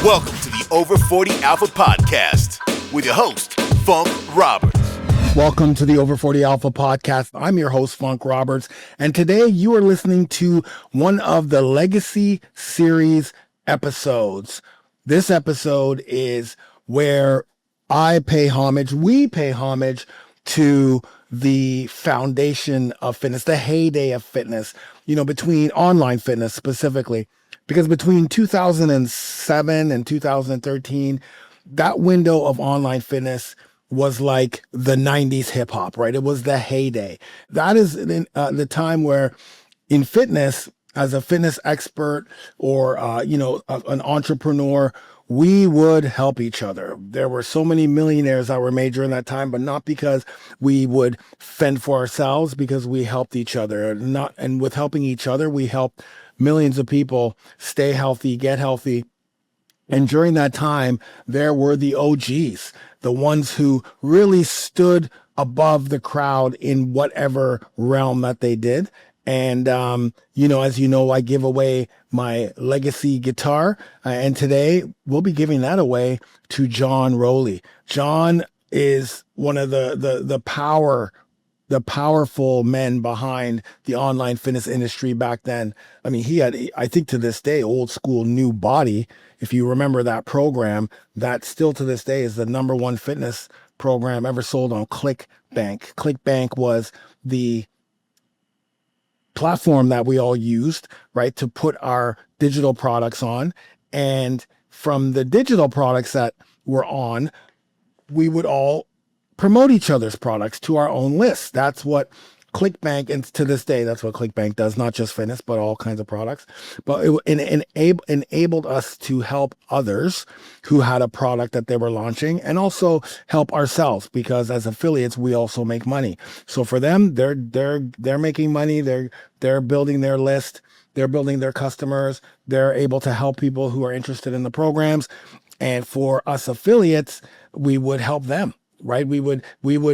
Welcome to the Over 40 Alpha Podcast with your host, Funk Roberts. Welcome to the Over 40 Alpha Podcast. I'm your host, Funk Roberts, and today you are listening to one of the Legacy Series episodes. This episode is where we pay homage to the foundation of fitness, the heyday of fitness, between online fitness specifically. Because between 2007 and 2013, that window of online fitness was like the 90s hip hop, right? It was the heyday. That is the time where in fitness, as a fitness expert or, an entrepreneur, we would help each other. There were so many millionaires that were made during that time, but not because we would fend for ourselves, because we helped each other. And with helping each other, we helped millions of people stay healthy, get healthy. And during that time, there were the OGs, the ones who really stood above the crowd in whatever realm that they did. And, as you know, I give away my legacy guitar. And today we'll be giving that away to John Rowley. John is one of the powerful men behind the online fitness industry back then. I mean, he had, I think to this day, old school New Body. If you remember that program, that still to this day is the number one fitness program ever sold on ClickBank. ClickBank was the platform that we all used, right, to put our digital products on. And from the digital products that were on, we would all promote each other's products to our own list. That's what ClickBank, and to this day, that's what ClickBank does, not just fitness, but all kinds of products. But it enabled us to help others who had a product that they were launching, and also help ourselves, because as affiliates, we also make money. So for them, they're making money. They're building their list. They're building their customers. They're able to help people who are interested in the programs. And for us affiliates, we would help them. Right. We would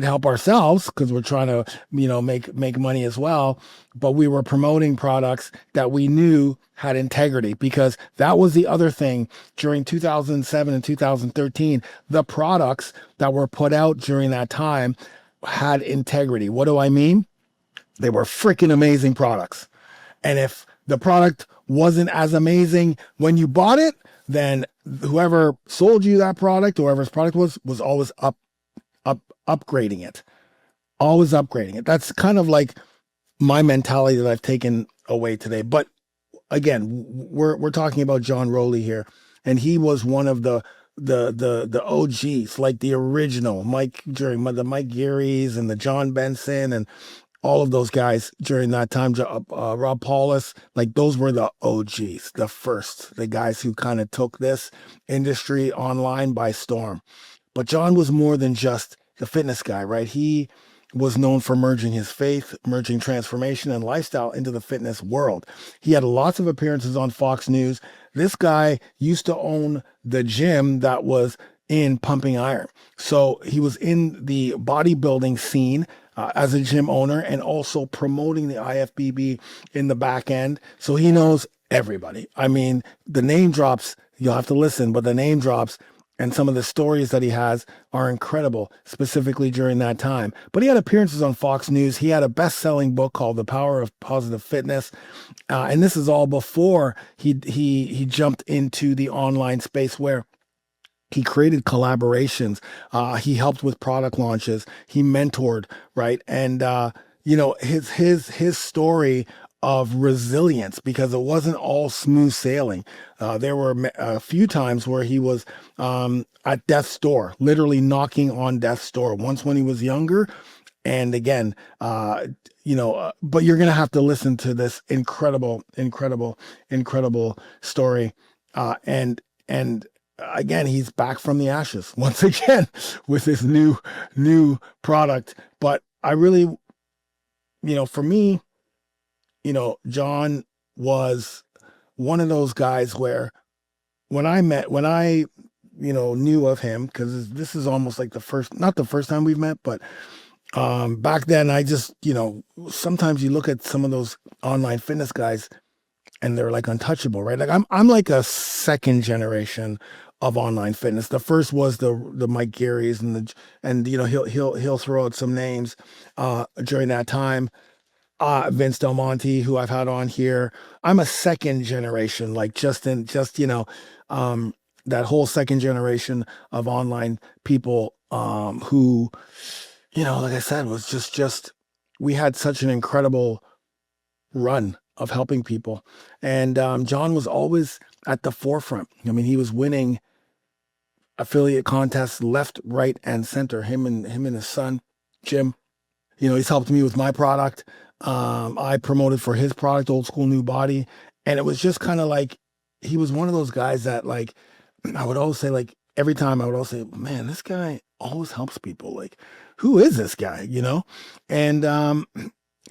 help ourselves because we're trying to, make money as well. But we were promoting products that we knew had integrity, because that was the other thing during 2007 and 2013. The products that were put out during that time had integrity. What do I mean? They were freaking amazing products. And if the product wasn't as amazing when you bought it, then whoever sold you that product, or whoever's product was always upgrading it, always upgrading it. That's kind of like my mentality that I've taken away today. But again, we're talking about John Rowley here, and he was one of the OGs, like the original during the Mike Gearys and the John Benson and all of those guys during that time. Rob Paulus, like those were the OGs, the guys who kind of took this industry online by storm. But John was more than just the fitness guy, right? He was known for merging his faith, merging transformation and lifestyle into the fitness world. He had lots of appearances on Fox News. This guy used to own the gym that was in Pumping Iron. So he was in the bodybuilding scene as a gym owner, and also promoting the IFBB in the back end. So he knows everybody. I mean, the name drops, you'll have to listen, but the name drops and some of the stories that he has are incredible, specifically during that time. But he had appearances on Fox News. He had a best-selling book called The Power of Positive Fitness. And this is all before he jumped into the online space, where he created collaborations. He helped with product launches. He mentored, right? And, his story of resilience, because it wasn't all smooth sailing. There were a few times where he was at death's door, literally knocking on death's door. Once when he was younger, and again, but you're gonna have to listen to this incredible story. And again, he's back from the ashes once again with this new product. But I really, for me, John was one of those guys where when I knew of him, because this is almost like not the first time we've met, but back then I just, sometimes you look at some of those online fitness guys and they're like untouchable, right? Like I'm like a second generation of online fitness. The first was the Mike Garys and he'll throw out some names during that time. Vince Del Monte, who I've had on here. I'm a second generation, like um, that whole second generation of online people who, like I said, was just we had such an incredible run of helping people. And John was always at the forefront. I mean, he was winning affiliate contests left, right, and center. Him and his son, Jim. He's helped me with my product. I promoted for his product, Old School New Body. And it was just kind of like he was one of those guys that like I would always say, like every time I would always say, man, this guy always helps people. Like, who is this guy? And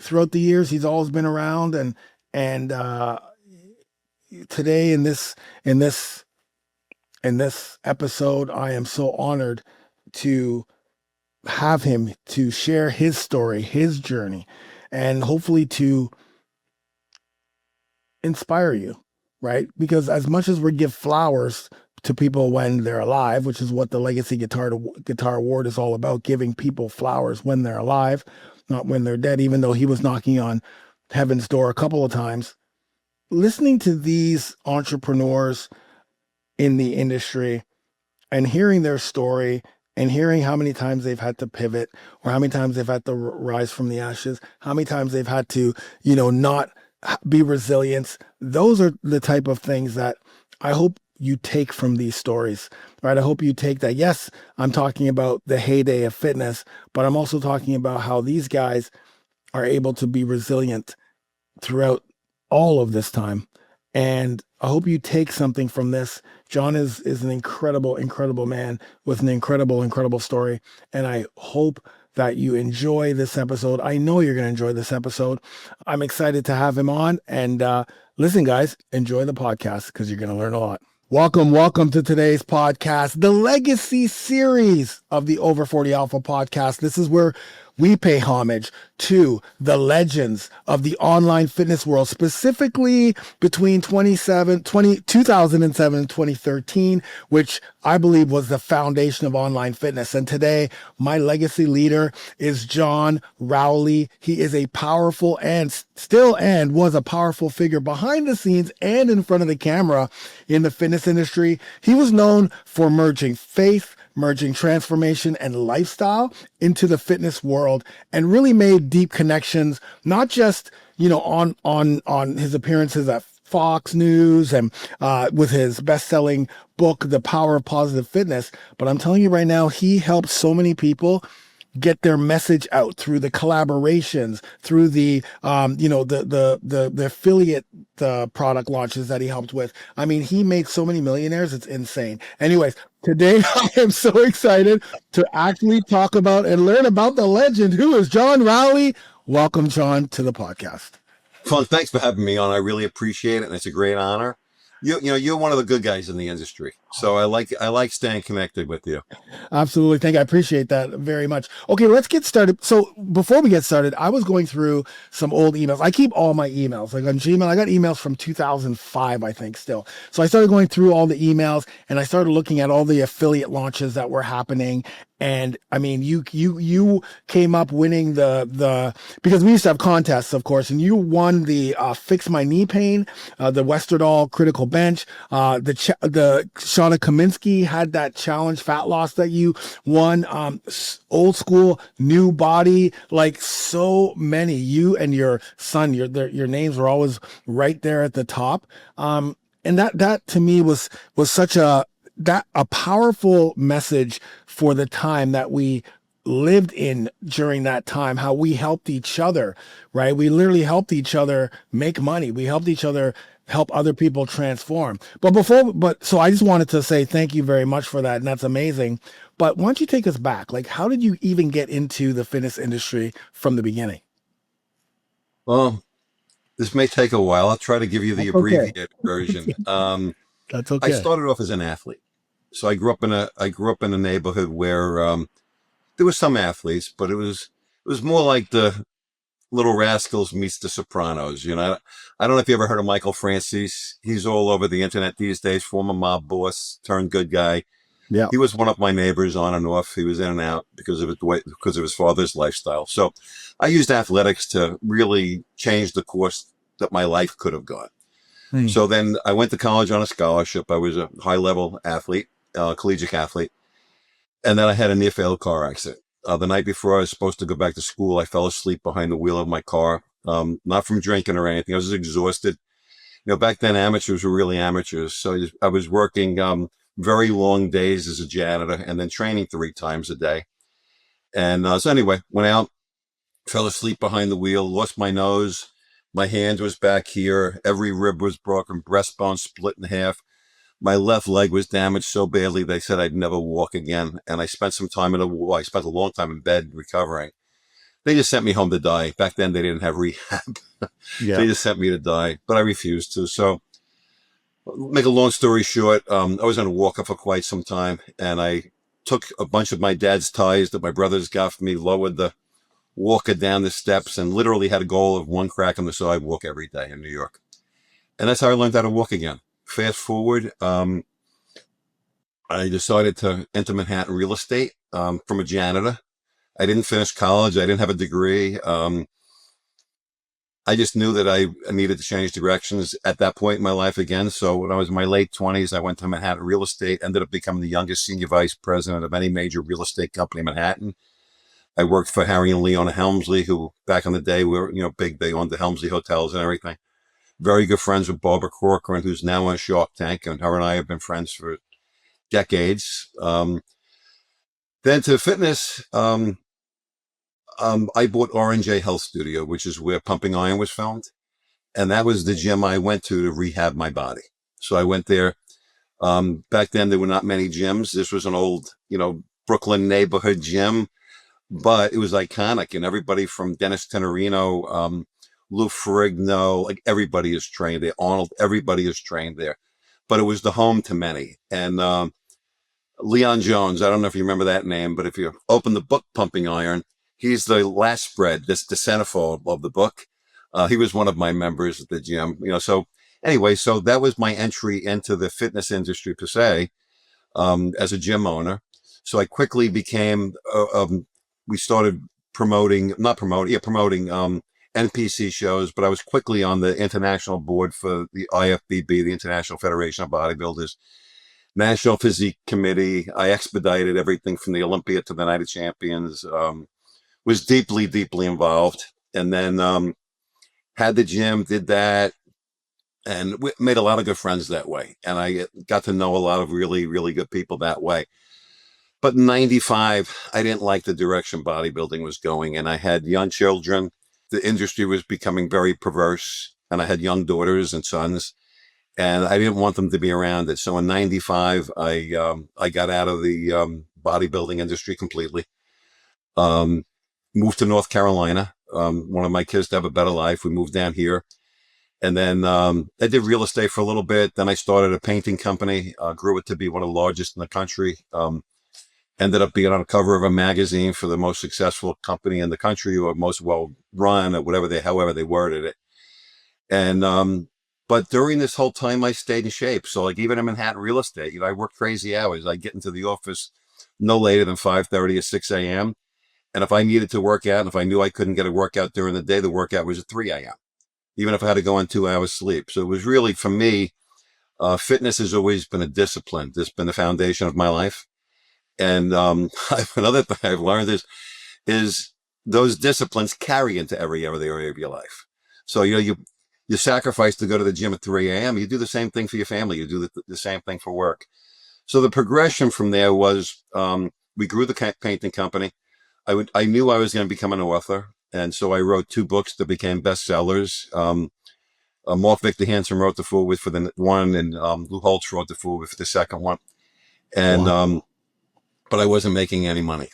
throughout the years, he's always been around. And today in this episode, I am so honored to have him to share his story, his journey, and hopefully to inspire you, right? Because as much as we give flowers to people when they're alive, which is what the Legacy Guitar Award is all about, giving people flowers when they're alive, not when they're dead, even though he was knocking on heaven's door a couple of times. Listening to these entrepreneurs in the industry and hearing their story and hearing how many times they've had to pivot or how many times they've had to rise from the ashes, how many times they've had to, not be resilient. Those are the type of things that I hope you take from these stories, right? I hope you take that. Yes, I'm talking about the heyday of fitness, but I'm also talking about how these guys are able to be resilient throughout all of this time. And I hope you take something from this. John is an incredible, incredible man with an incredible, incredible story. And I hope that you enjoy this episode. I know you're going to enjoy this episode. I'm excited to have him on. And listen, guys, enjoy the podcast because you're going to learn a lot. Welcome to today's podcast, the legacy series of the Over 40 Alpha podcast. This is where we pay homage to the legends of the online fitness world, specifically between 2007 and 2013, which I believe was the foundation of online fitness. And today, my legacy leader is John Rowley. He is a powerful and was a powerful figure behind the scenes and in front of the camera in the fitness industry. He was known for merging faith, merging transformation and lifestyle into the fitness world, and really made deep connections, not just, on his appearances at Fox News and with his best-selling book, The Power of Positive Fitness. But I'm telling you right now, he helped so many people get their message out through the collaborations, through the the affiliate product launches that he helped with. I mean, he made so many millionaires, it's insane. Anyways, today I am so excited to actually talk about and learn about the legend who is John Rowley. Welcome, John, to the podcast. Well, thanks for having me on. I really appreciate it, and it's a great honor. You're one of the good guys in the industry, so I like staying connected with you. Absolutely. Thank you. I appreciate that very much. Okay, let's get started. So before we get started, I was going through some old emails. I keep all my emails. Like on Gmail, I got emails from 2005, I think still. So I started going through all the emails and I started looking at all the affiliate launches that were happening. And I mean, you came up winning because we used to have contests, of course, and you won the Fix My Knee Pain, the Westerdahl Critical Bench, the Shauna Kaminsky had that challenge fat loss that you won, Old School New Body, like so many. You and your son, your names were always right there at the top. And that to me was such a powerful message for the time that we lived in during that time, how we helped each other, right? We literally helped each other make money. We helped each other help other people transform. So I just wanted to say thank you very much for that. And that's amazing. But why don't you take us back? Like, how did you even get into the fitness industry from the beginning? Well, this may take a while. I'll try to give you the abbreviated version. That's okay. I started off as an athlete. So I grew up in a neighborhood where there were some athletes, but it was more like the Little Rascals meets The Sopranos. You know, I don't know if you ever heard of Michael Francis. He's all over the internet these days. Former mob boss turned good guy. Yeah. He was one of my neighbors on and off. He was in and out because of his father's lifestyle. So I used athletics to really change the course that my life could have gone. So then I went to college on a scholarship. I was a high level athlete, collegiate athlete. And then I had a near fatal car accident. The night before I was supposed to go back to school, I fell asleep behind the wheel of my car. Not from drinking or anything. I was exhausted. You know, back then amateurs were really amateurs. So I was working, very long days as a janitor and then training 3 times a day. And so anyway, went out, fell asleep behind the wheel, lost my nose. My hand was back here. Every rib was broken, breastbone split in half. My left leg was damaged so badly they said I'd never walk again. And I spent some time I spent a long time in bed recovering. They just sent me home to die. Back then they didn't have rehab. Yeah. They just sent me to die, but I refused to. So make a long story short, I was on a walker for quite some time, and I took a bunch of my dad's ties that my brothers got for me, lowered the walker down the steps, and literally had a goal of 1 crack on the sidewalk every day in New York. And that's how I learned how to walk again. Fast forward, I decided to enter Manhattan real estate from a janitor. I didn't finish college. I didn't have a degree. I just knew that I needed to change directions at that point in my life again. So when I was in my late 20s, I went to Manhattan real estate, ended up becoming the youngest senior vice president of any major real estate company in Manhattan. I worked for Harry and Leona Helmsley, who back in the day were, big. They owned the Helmsley hotels and everything. Very good friends with Barbara Corcoran, who's now on Shark Tank, and her and I have been friends for decades. Then to fitness, I bought R&J Health Studio, which is where Pumping Iron was filmed. And that was the gym I went to rehab my body. So I went there. Back then, there were not many gyms. This was an old, Brooklyn neighborhood gym, but it was iconic. And everybody from Dennis Tenorino, Lou Ferrigno, like everybody is trained there. Arnold, everybody is trained there. But it was the home to many. And Leon Jones, I don't know if you remember that name, but if you open the book Pumping Iron, he's the last spread, the centerfold of the book. He was one of my members at the gym, so anyway, so that was my entry into the fitness industry per se, as a gym owner. So I quickly became, we started promoting NPC shows, but I was quickly on the international board for the IFBB, the International Federation of Bodybuilders, National Physique Committee. I expedited everything from the Olympia to the Night of Champions, was deeply, deeply involved. And then had the gym, did that, and made a lot of good friends that way. And I got to know a lot of really, really good people that way. But in 95, I didn't like the direction bodybuilding was going. And I had young children. The industry was becoming very perverse. And I had young daughters and sons. And I didn't want them to be around it. So in 95, I got out of the bodybuilding industry completely. Moved to North Carolina. One of my kids to have a better life. We moved down here. And then I did real estate for a little bit. Then I started a painting company, grew it to be one of the largest in the country. Ended up being on the cover of a magazine for the most successful company in the country, or most well run, or however they worded it. And but during this whole time, I stayed in shape. So like even in Manhattan real estate, I worked crazy hours. I get into the office no later than 5:30 or 6 a.m. And if I needed to work out, and if I knew I couldn't get a workout during the day, the workout was at 3 a.m., even if I had to go on 2 hours sleep. So it was really, for me, fitness has always been a discipline. It's been the foundation of my life. And another thing I've learned is those disciplines carry into every other area of your life. So, you sacrifice to go to the gym at 3 a.m. You do the same thing for your family. You do the same thing for work. So the progression from there was, we grew the painting company. I knew I was going to become an author. And so I wrote 2 books that became bestsellers. Mark Victor Hansen wrote the foreword for the one, and Lou Holtz wrote the foreword for the second one. And, wow. But I wasn't making any money.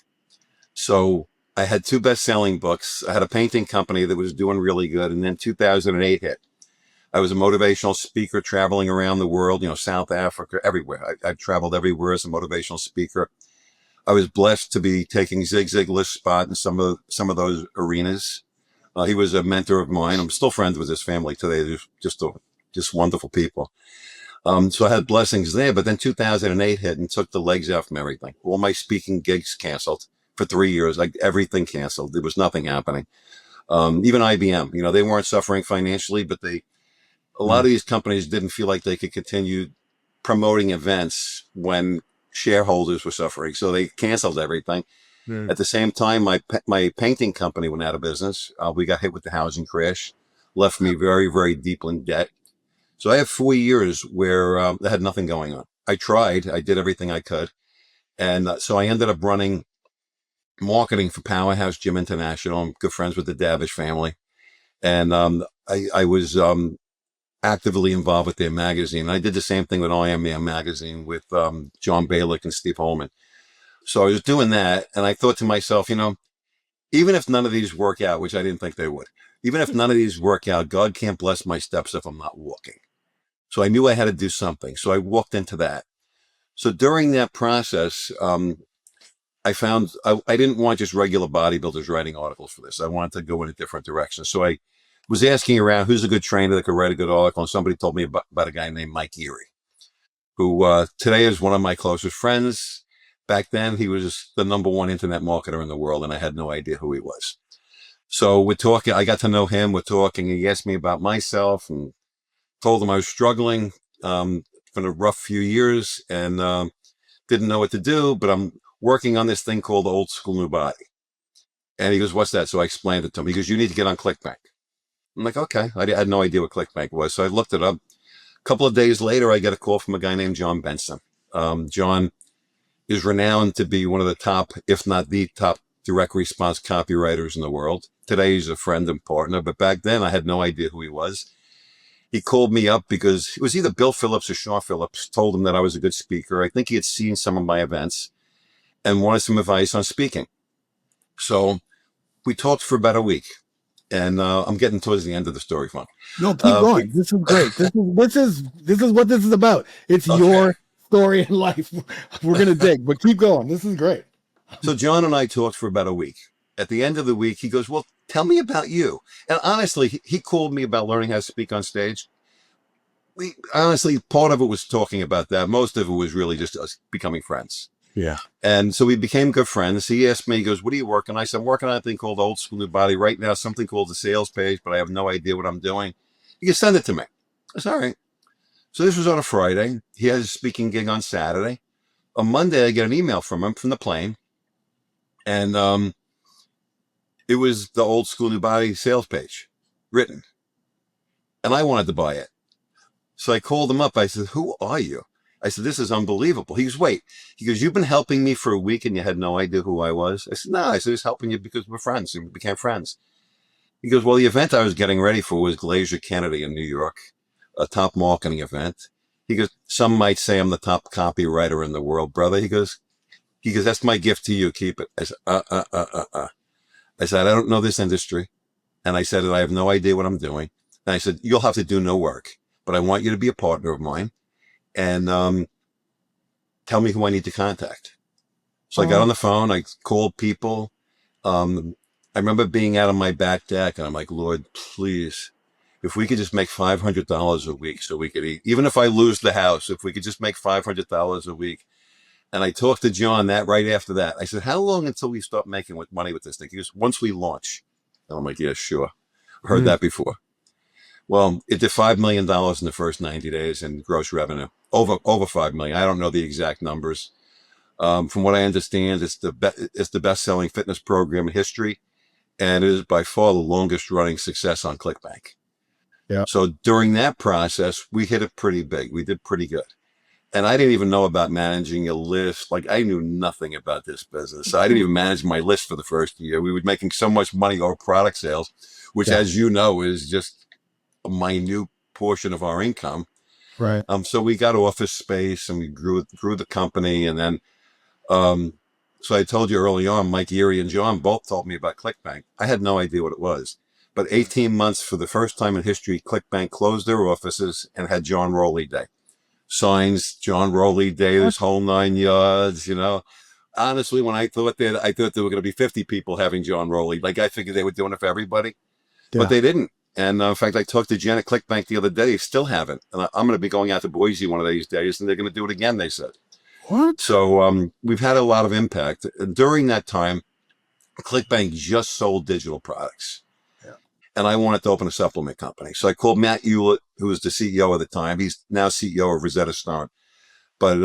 So I had 2 best-selling books. I had a painting company that was doing really good. And then 2008 hit. I was a motivational speaker traveling around the world, South Africa, everywhere. I've traveled everywhere as a motivational speaker. I was blessed to be taking Zig Ziglar's spot in some of those arenas. He was a mentor of mine. I'm still friends with his family today. They're just wonderful people. So I had blessings there, but then 2008 hit and took the legs out from everything. All my speaking gigs canceled for 3 years. Like everything canceled. There was nothing happening. Even IBM, they weren't suffering financially, but a lot of these companies didn't feel like they could continue promoting events when shareholders were suffering. So they canceled everything. At the same time, my painting company went out of business. We got hit with the housing crash, left me very, very deep in debt. So I have 4 years where I had nothing going on. I tried. I did everything I could. And so I ended up running marketing for Powerhouse Gym International. I'm good friends with the Davish family. And I was actively involved with their magazine. I did the same thing with I Am Man magazine with John Balick and Steve Holman. So I was doing that. And I thought to myself, even if none of these work out, which I didn't think they would, even if none of these work out, God can't bless my steps if I'm not walking. So I knew I had to do something. So I walked into that. So during that process, I found I didn't want just regular bodybuilders writing articles for this. I wanted to go in a different direction. So I was asking around who's a good trainer that could write a good article. And somebody told me about a guy named Mike Erie, who today is one of my closest friends. Back then, he was the number one internet marketer in the world, and I had no idea who he was. So we're talking. I got to know him. We're talking. He asked me about myself and told him I was struggling for a rough few years and didn't know what to do, but I'm working on this thing called Old School New Body. And he goes, what's that? So I explained it to him. He goes, you need to get on ClickBank. I'm like, okay. I had no idea what ClickBank was. So I looked it up. A couple of days later, I get a call from a guy named John Benson. John is renowned to be one of the top, if not the top, direct response copywriters in the world. Today, he's a friend and partner, but back then, I had no idea who he was. He called me up because it was either Bill Phillips or Sean Phillips told him that I was a good speaker. I think he had seen some of my events and wanted some advice on speaking. So we talked for about a week. And I'm getting towards the end of the story, Funk. No, keep going. This is great. This is what this is about. It's your story in life. We're gonna dig, but keep going. This is great. So John and I talked for about a week. At the end of the week, he goes, well, tell me about you. And honestly, he called me about learning how to speak on stage. Part of it was talking about that. Most of it was really just us becoming friends. Yeah. And so we became good friends. He asked me, he goes, what are you working on? I said, I'm working on a thing called Old School New Body right now, something called the sales page, but I have no idea what I'm doing. You can send it to me. I said, all right. So this was on a Friday. He has a speaking gig on Saturday. On Monday, I get an email from him from the plane. And it was the Old School New Body sales page written. And I wanted to buy it. So I called him up. I said, who are you? I said, this is unbelievable. He goes, wait. He goes, you've been helping me for a week and you had no idea who I was? I said, no. I said, I was helping you because we're friends and we became friends. He goes, well, the event I was getting ready for was Glacier Kennedy in New York, a top marketing event. He goes, some might say I'm the top copywriter in the world, brother. He goes, that's my gift to you. Keep it. I said, I said, I don't know this industry. And I said, I have no idea what I'm doing. And I said, you'll have to do no work, but I want you to be a partner of mine. And tell me who I need to contact. So I got on the phone. I called people. I remember being out on my back deck, and I'm like, Lord, please, if we could just make $500 a week so we could eat, even if I lose the house, if we could just make $500 a week. And I talked to John right after that. I said, how long until we start making money with this thing? He goes, once we launch. And I'm like, yeah, sure. Heard that before. Well, it did $5 million in the first 90 days in gross revenue, over $5 million. I don't know the exact numbers. From what I understand, it's the best-selling fitness program in history, and it is by far the longest-running success on ClickBank. Yeah. So during that process, we hit it pretty big. We did pretty good. And I didn't even know about managing a list. Like, I knew nothing about this business. So I didn't even manage my list for the first year. We were making so much money over product sales, which, as you know, is just a minute portion of our income. Right. So we got office space and we grew the company. And then, so I told you early on, Mike Erie and John both told me about ClickBank. I had no idea what it was. But 18 months, for the first time in history, ClickBank closed their offices and had John Rowley Day. Signs, John Rowley Day, this whole 9 yards, Honestly, when I thought there were going to be 50 people having John Rowley, like I figured they were doing it for everybody. but Yeah. they didn't. And in fact, I talked to Janet Clickbank the other day. They still haven't. And I'm going to be going out to Boise one of these days, and they're going to do it again, they said. What? So we've had a lot of impact. During that time, Clickbank just sold digital products. Yeah. And I wanted to open a supplement company. So I called Matt Hewlett, who was the CEO at the time. He's now CEO of Rosetta Stone. But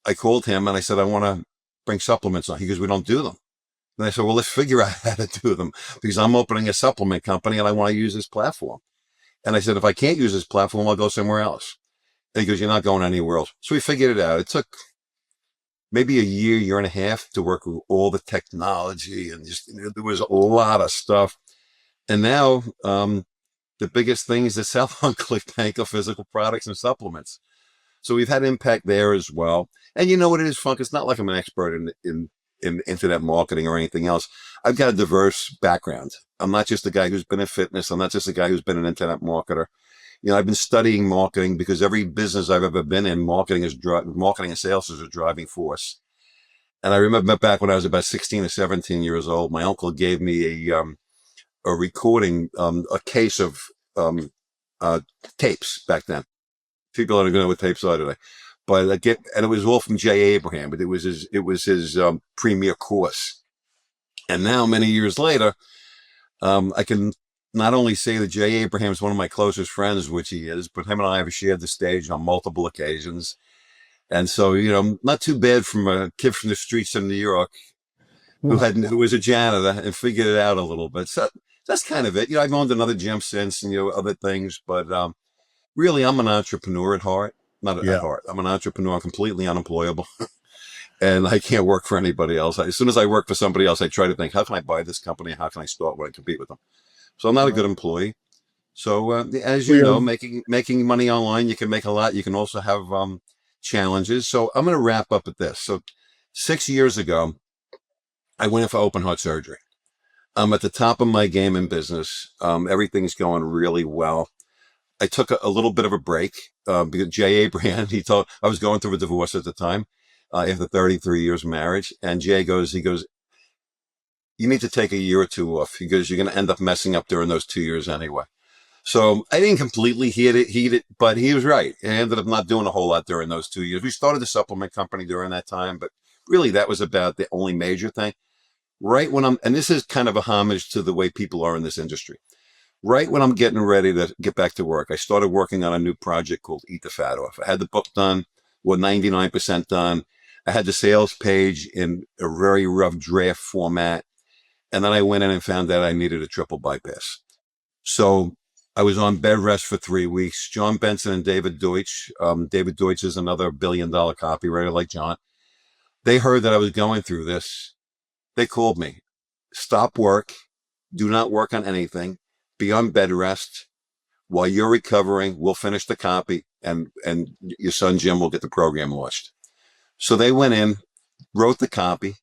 I called him and I said, I want to bring supplements on. He goes, we don't do them. And I said, well, let's figure out how to do them because I'm opening a supplement company and I want to use this platform. And I said, if I can't use this platform, I'll go somewhere else. And he goes, you're not going anywhere else. So we figured it out. It took maybe a year and a half to work with all the technology and just, there was a lot of stuff. And now the biggest thing is to sell on ClickBank of physical products and supplements. So we've had impact there as well. And you know what it is, Funk? It's not like I'm an expert in internet marketing or anything else. I've got a diverse background. I'm not just a guy who's been in fitness. I'm not just a guy who's been an internet marketer. You know, I've been studying marketing because every business I've ever been in, marketing and sales is a driving force. And I remember back when I was about 16 or 17 years old, my uncle gave me a recording, a case of tapes back then. People don't even know what tapes are today. But and it was all from Jay Abraham, but it was his premier course. And now, many years later, I can not only say that Jay Abraham is one of my closest friends, which he is, but him and I have shared the stage on multiple occasions. And so, you know, not too bad from a kid from the streets of New York who was a janitor and figured it out a little bit. So that's kind of it. You know, I've owned another gym since and, you know, other things, but really, I'm an entrepreneur at heart. Not at heart. I'm an entrepreneur, completely unemployable. And I can't work for anybody else. As soon as I work for somebody else, I try to think, how can I buy this company? How can I start when I compete with them? So I'm not a good employee. So as you know, making money online, you can make a lot. You can also have challenges. So I'm going to wrap up at this. So 6 years ago, I went in for open heart surgery. I'm at the top of my game in business. Everything's going really well. I took a little bit of a break because Jay Abraham, I was going through a divorce at the time after 33 years of marriage. And Jay goes, you need to take a year or two off because you're going to end up messing up during those 2 years anyway. So I didn't completely heed it, but he was right. I ended up not doing a whole lot during those 2 years. We started a supplement company during that time, but really that was about the only major thing. Right when and this is kind of a homage to the way people are in this industry. Right when I'm getting ready to get back to work, I started working on a new project called Eat the Fat Off. I had the book done, 99% done. I had the sales page in a very rough draft format. And then I went in and found out I needed a triple bypass. So I was on bed rest for 3 weeks. John Benson and David Deutsch. David Deutsch is another $1 billion copywriter like John. They heard that I was going through this. They called me. Stop work. Do not work on anything. Be on bed rest. While you're recovering, we'll finish the copy and your son Jim will get the program launched. So they went in, wrote the copy,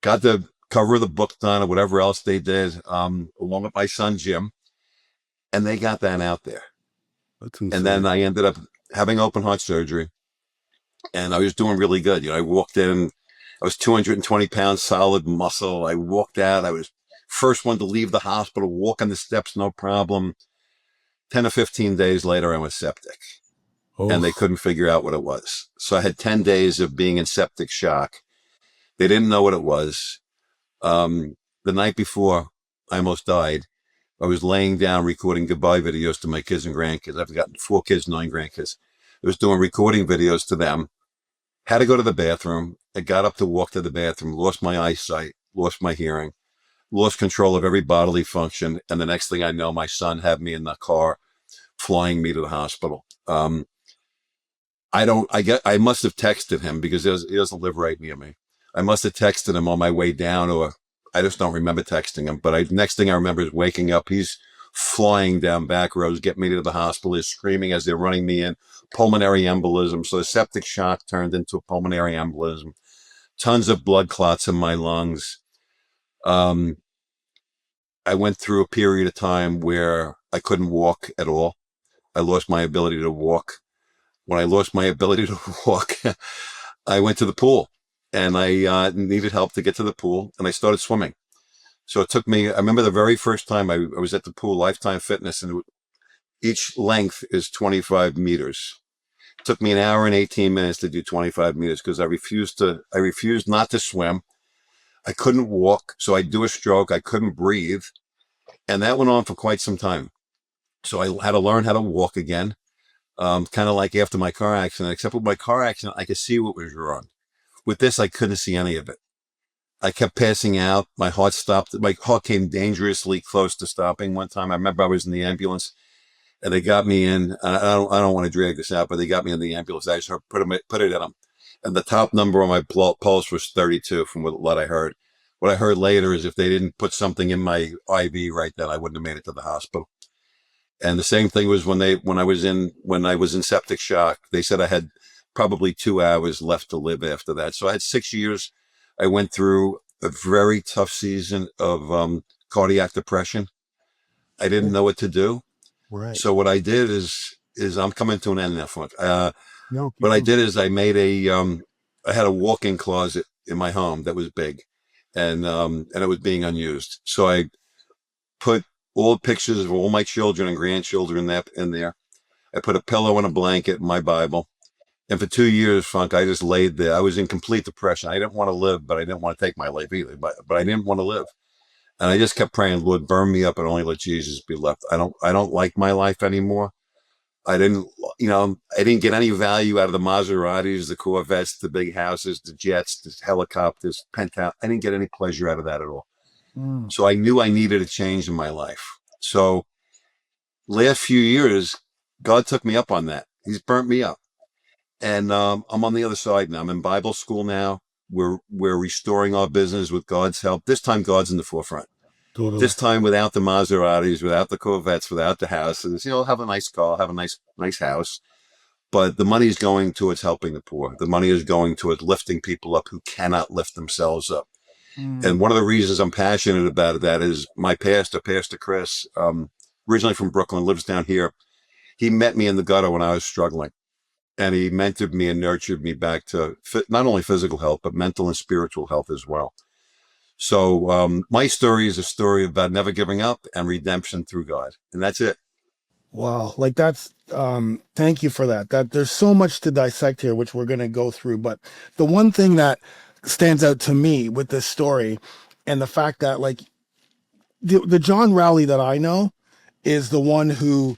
got the cover of the book done or whatever else they did, along with my son Jim, and they got that out there. That's insane. And then I ended up having open heart surgery, and I was doing really good. You know, I walked in, I was 220 pounds solid muscle. I walked out. I was first one to leave the hospital, walking the steps, no problem. 10 or 15 days later, I was septic. And they couldn't figure out what it was. So I had 10 days of being in septic shock. They didn't know what it was. The night before I almost died, I was laying down recording goodbye videos to my kids and grandkids. I've got 4 kids, 9 grandkids. I was doing recording videos to them. Had to go to the bathroom. I got up to walk to the bathroom, lost my eyesight, lost my hearing, lost control of every bodily function. And the next thing I know, my son had me in the car flying me to the hospital. I must have texted him because he doesn't live right near me. I must have texted him on my way down, or I just don't remember texting him. But next thing I remember is waking up. He's flying down back roads, getting me to the hospital. He's screaming as they're running me in. Pulmonary embolism. So the septic shock turned into a pulmonary embolism. Tons of blood clots in my lungs. I went through a period of time where I couldn't walk at all. I lost my ability to walk. When I lost my ability to walk, I went to the pool and I needed help to get to the pool and I started swimming. So it took me, I remember the very first time I was at the pool, Lifetime Fitness, and each length is 25 meters. It took me an hour and 18 minutes to do 25 meters because I refused not to swim. I couldn't walk. So I'd do a stroke. I couldn't breathe. And that went on for quite some time. So I had to learn how to walk again. Kind of like after my car accident, except with my car accident, I could see what was wrong. With this, I couldn't see any of it. I kept passing out. My heart stopped. My heart came dangerously close to stopping one time. I remember I was in the ambulance and they got me in. I don't want to drag this out, but they got me in the ambulance. I just put it in them. And the top number on my pulse was 32 from what I heard. What I heard later is if they didn't put something in my IV right then, I wouldn't have made it to the hospital. And the same thing was when I was in septic shock, they said I had probably 2 hours left to live after that. So I had 6 years. I went through a very tough season of cardiac depression. I didn't know what to do. Right. So what I did is I'm coming to an end now. Frank. No, What I did is I made I had a walk-in closet in my home that was big, and it was being unused. So I put all pictures of all my children and grandchildren in there. I put a pillow and a blanket and my Bible. And for 2 years, Frank, I just laid there. I was in complete depression. I didn't want to live, but I didn't want to take my life either. But I didn't want to live. And I just kept praying, Lord, burn me up and only let Jesus be left. I don't like my life anymore. I didn't get any value out of the Maseratis, the Corvettes, the big houses, the jets, the helicopters, penthouse. I didn't get any pleasure out of that at all. So I knew I needed a change in my life. So last few years, God took me up on that. He's burnt me up. And I'm on the other side now. I'm in Bible school now. We're restoring our business with God's help. This time, God's in the forefront. Totally. This time, without the Maseratis, without the Corvettes, without the houses. Have a nice car, have a nice house. But the money is going towards helping the poor. The money is going towards lifting people up who cannot lift themselves up. And one of the reasons I'm passionate about that is my pastor, Pastor Chris, originally from Brooklyn, lives down here. He met me in the gutter when I was struggling. And he mentored me and nurtured me back to not only physical health, but mental and spiritual health as well. So my story is a story about never giving up and redemption through God. And that's it. Wow. Like that's, thank you for that. That there's so much to dissect here, which we're going to go through. But the one thing that stands out to me with this story and the fact that like the John Rowley that I know is the one who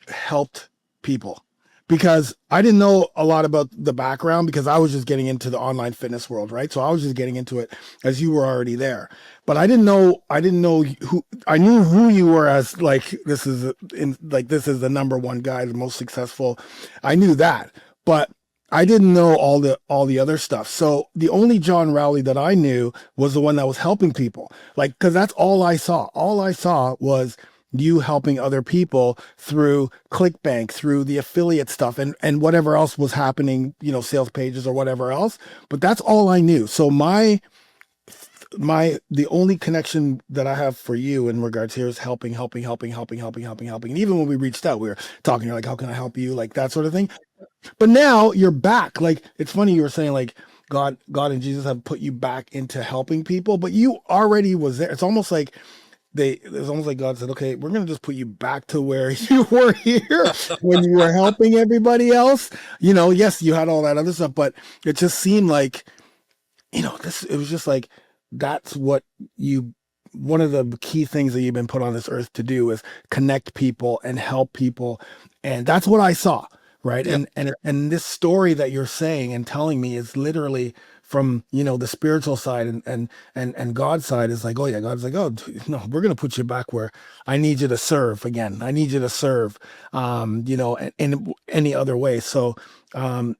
helped people, because I didn't know a lot about the background because I was just getting into the online fitness world, right? So I was just getting into it as you were already there. But I didn't know who, I knew who you were as like, this is the number one guy, the most successful. I knew that, but I didn't know all the other stuff. So the only John Rowley that I knew was the one that was helping people. Like, cause that's all I saw. All I saw was you helping other people through ClickBank, through the affiliate stuff and whatever else was happening, sales pages or whatever else. But that's all I knew. So the only connection that I have for you in regards here is helping. And even when we reached out, we were talking, you're like, how can I help you? Like that sort of thing. But now you're back. Like, it's funny. You were saying like God and Jesus have put you back into helping people, but you already was there. It's almost like God said, okay, we're going to just put you back to where you were here when you were helping everybody else. Yes, you had all that other stuff, but it just seemed like, it was just like, that's what one of the key things that you've been put on this earth to do is connect people and help people. And that's what I saw. Right. Yeah. And this story that you're saying and telling me is literally from, the spiritual side and God's side is like, oh yeah, God's like, oh no, we're going to put you back where I need you to serve again. I need you to serve, in any other way. So, I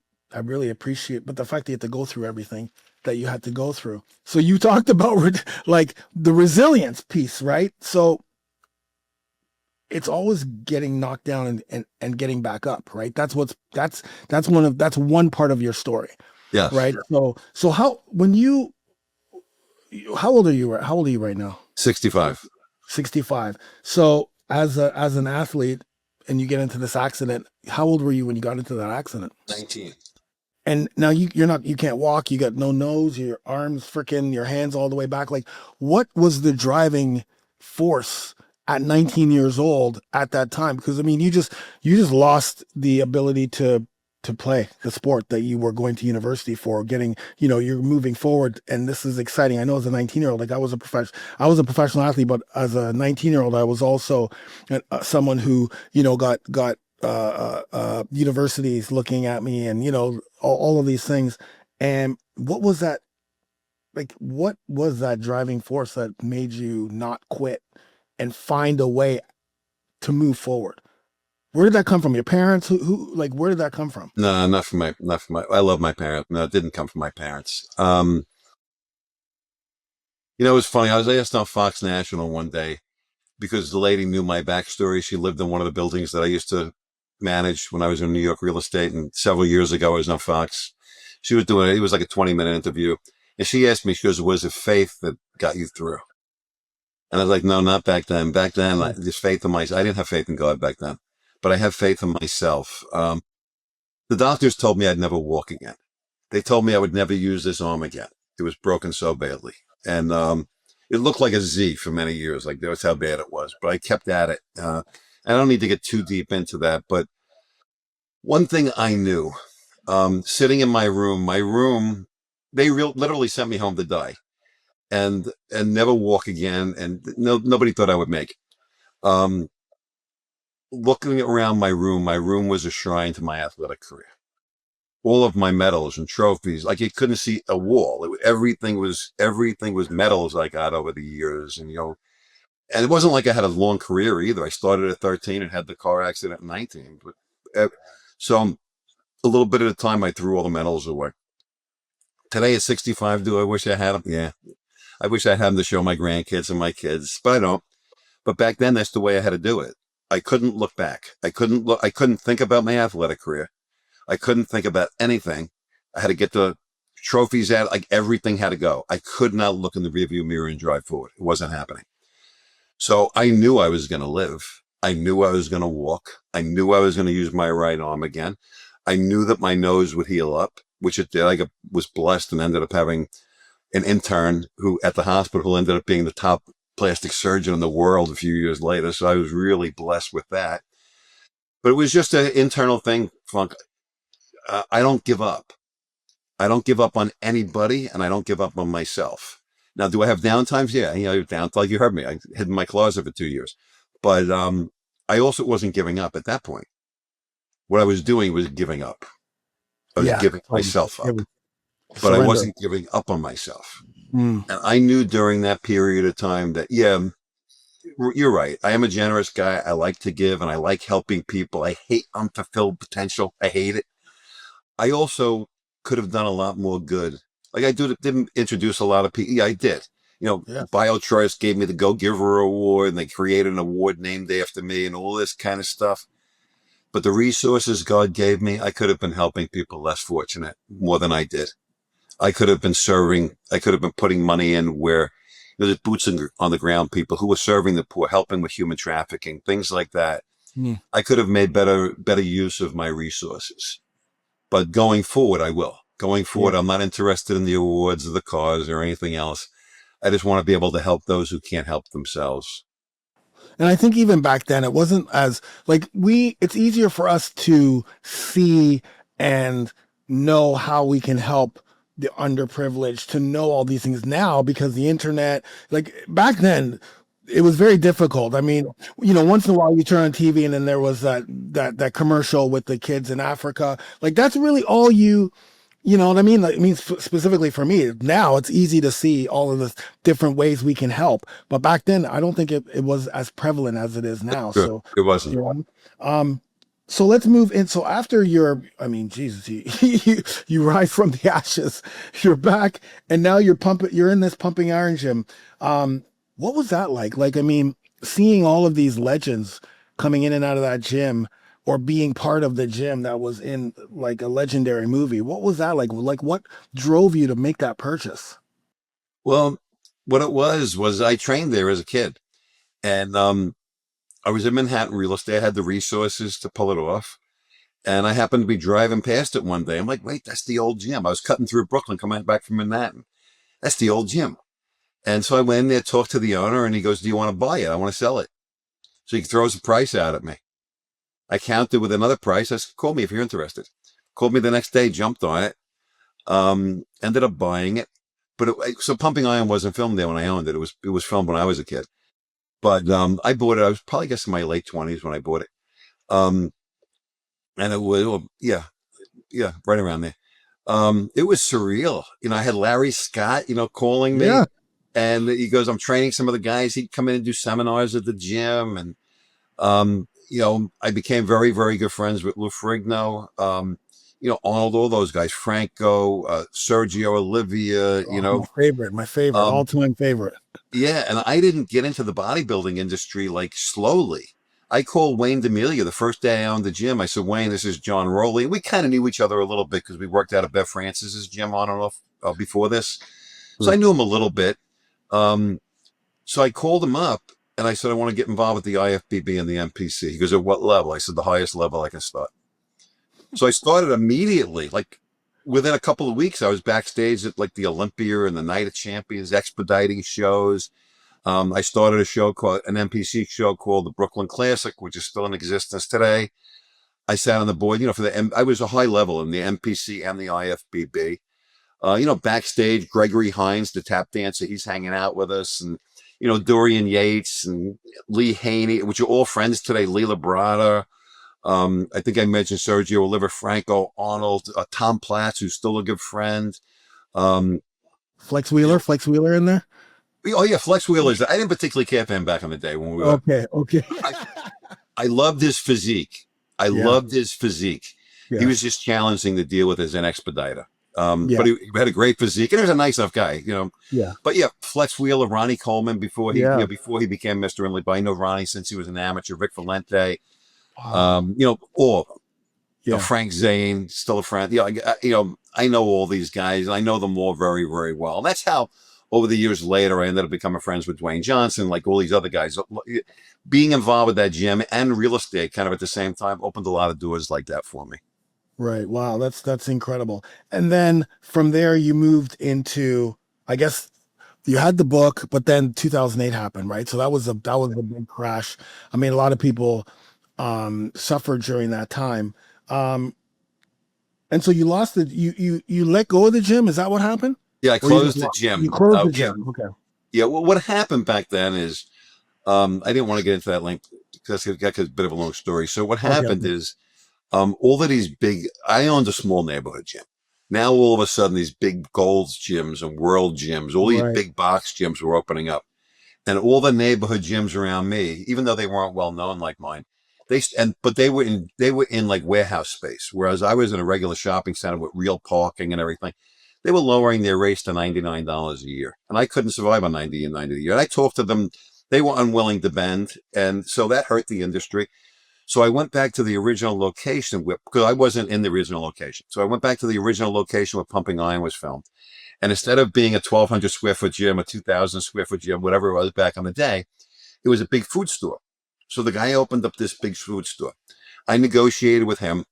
really appreciate, but the fact that you have to go through everything that you had to go through. So you talked about like the resilience piece, right? So it's always getting knocked down and getting back up, right? That's one part of your story. Yeah. Right. Sure. So how old are you? How old are you right now? 65. 65. So as an athlete and you get into this accident, how old were you when you got into that accident? 19. and now you can't walk, you got no nose, your arms freaking, your hands all the way back. Like, what was the driving force at 19 years old at that time? Because I mean, you just lost the ability to play the sport that you were going to university for, getting, you're moving forward, and this is exciting. I know as a 19-year-old, like I was a professional athlete, but as a 19-year-old, I was also someone who, got universities looking at me, and all of these things. And what was that driving force that made you not quit and find a way to move forward? Where did that come from? Your parents? Who like, where did that come from? No, not from my. I love my parents. No, it didn't come from my parents. It was funny. I was asked on Fox National one day because the lady knew my backstory. She lived in one of the buildings that I used to manage when I was in New York real estate, and several years ago I was on Fox. She was doing it. It was like a 20-minute interview, and she asked me. She goes, "Was it faith that got you through?" And I was like, "No, not back then. Back then, just faith in myself. I didn't have faith in God back then, but I have faith in myself." The doctors told me I'd never walk again. They told me I would never use this arm again. It was broken so badly. And it looked like a Z for many years. Like, that was how bad it was. But I kept at it. I don't need to get too deep into that. But one thing I knew, sitting in my room, they literally sent me home to die and never walk again. And nobody thought I would make it. Looking around my room was a shrine to my athletic career. All of my medals and trophies, like, you couldn't see a wall. Everything was medals I got over the years, and it wasn't like I had a long career either. I started at 13 and had the car accident at 19. But so a little bit at a time, I threw all the medals away. Today at 65, do I wish I had them? Yeah, I wish I had them to show my grandkids and my kids, but I don't. But back then, that's the way I had to do it. I couldn't look back. I couldn't think about my athletic career. I couldn't think about anything. I had to get the trophies out. Like, everything had to go. I could not look in the rearview mirror and drive forward. It wasn't happening. So I knew I was going to live. I knew I was going to walk. I knew I was going to use my right arm again. I knew that my nose would heal up, which it did. I was blessed and ended up having an intern who at the hospital who ended up being the top plastic surgeon in the world a few years later. So I was really blessed with that. But it was just an internal thing, Funk. I don't give up. I don't give up on anybody, and I don't give up on myself. Now, do I have down times? Yeah, down, like you heard me. I hid in my closet for 2 years. But I also wasn't giving up at that point. What I was doing was giving up. I was giving myself up. But I wasn't giving up on myself. And I knew during that period of time that, yeah, you're right. I am a generous guy. I like to give, and I like helping people. I hate unfulfilled potential. I hate it. I also could have done a lot more good. Like, I didn't introduce a lot of people. Yeah, I did. BioChoice gave me the Go Giver Award, and they created an award named after me and all this kind of stuff. But the resources God gave me, I could have been helping people less fortunate more than I did. I could have been serving. I could have been putting money in where there's boots on the ground people who were serving the poor, helping with human trafficking, things like that. I could have made better use of my resources. But going forward, I will. Going forward, I'm not interested in the awards or the cars or anything else. I just want to be able to help those who can't help themselves. And I think even back then, it wasn't as like it's easier for us to see and know how we can help the underprivileged, to know all these things now because the internet, like back then, it was very difficult. I mean, once in a while you turn on TV and then there was that commercial with the kids in Africa. Like, that's really all you know what I mean? Like, it means specifically for me, now it's easy to see all of the different ways we can help. But back then, I don't think it was as prevalent as it is now. Sure, So it wasn't. So let's move in. So after Jesus, you rise from the ashes, you're back, and now you're in this pumping iron gym. What was that like? Like, I mean, seeing all of these legends coming in and out of that gym, or being part of the gym that was in like a legendary movie. What was that like? Like, what drove you to make that purchase? Well, what it was I trained there as a kid, and I was in Manhattan real estate. I had the resources to pull it off. And I happened to be driving past it one day. I'm like, wait, that's the old gym. I was cutting through Brooklyn, coming back from Manhattan. That's the old gym. And so I went in there, talked to the owner, and he goes, do you want to buy it? I want to sell it. So he throws a price out at me. I counted with another price. I said, call me if you're interested. Called me the next day, jumped on it, ended up buying it. But so Pumping Iron wasn't filmed there when I owned it. It was filmed when I was a kid. But I bought it. I was probably, I guess, in my late 20s when I bought it. Um, and it was, well, yeah, right around there. It was surreal. I had Larry Scott, calling me, Yeah. and he goes, I'm training some of the guys. He'd come in and do seminars at the gym. And, I became very, very good friends with Lou Ferrigno, Arnold, all those guys, Franco, Sergio Olivia, Oh, my favorite, um, all-time favorite. yeah. And I didn't get into the bodybuilding industry like slowly. I called Wayne D'Amelia the first day I owned the gym. I said, Wayne, this is John Rowley. We kind of knew each other a little bit because we worked out at Bev Francis's gym on and off before this. So I knew him a little bit. So I called him up and I said, I want to get involved with the IFBB and the MPC. He goes, at what level? I said, the highest level I can start. So I started immediately. Like within a couple of weeks, I was backstage at like the Olympia and the Night of Champions expediting shows. I started an MPC show called the Brooklyn Classic, which is still in existence today. I sat on the board, I was a high level in the MPC and the IFBB. Backstage, Gregory Hines, the tap dancer, he's hanging out with us, and Dorian Yates and Lee Haney, which are all friends today. Lee Labrada. I think I mentioned Sergio Oliver, Franco, Arnold, Tom Platz, who's still a good friend. Um, Flex Wheeler in there. oh yeah, Flex Wheelers. I didn't particularly care for him back in the day when we were. Okay. I loved his physique. Yeah. He was just challenging to deal with as an expediter. Yeah. But he had a great physique and he was a nice enough guy, Yeah. But yeah, Flex Wheeler, Ronnie Coleman before Yeah. before he became Mr. Inley. But I know Ronnie since he was an amateur. Rick Valente, Wow. all of them. Yeah. Frank Zane, still a friend. I know all these guys. And I know them all very, very well. And that's how over the years later, I ended up becoming friends with Dwayne Johnson, like all these other guys. Being involved with that gym and real estate kind of at the same time opened a lot of doors like that for me. Right. Wow. That's incredible. And then from there, you moved into, I guess you had the book, but then 2008 happened, right? So that was a big crash. I mean, a lot of people suffered during that time. And so you lost it. You let go of the gym. Is that what happened? Yeah, I closed the gym. You closed the gym. Okay. Yeah, well, what happened back then is I didn't want to get into that length because that's a bit of a long story. So what happened is all of these I owned a small neighborhood gym. Now all of a sudden these big Gold's gyms and World gyms, all these big box gyms were opening up. And all the neighborhood gyms around me, even though they weren't well known like mine, but they were in like warehouse space, whereas I was in a regular shopping center with real parking and everything. They were lowering their rates to $99 a year, and I couldn't survive on $90 a year. And I talked to them; they were unwilling to bend, and so that hurt the industry. So I went back to the original location because I wasn't in the original location. So I went back to the original location where Pumping Iron was filmed, and instead of being a 1,200 square foot gym, a 2,000 square foot gym, whatever it was back in the day, it was a big food store. So the guy opened up this big food store. I negotiated with him.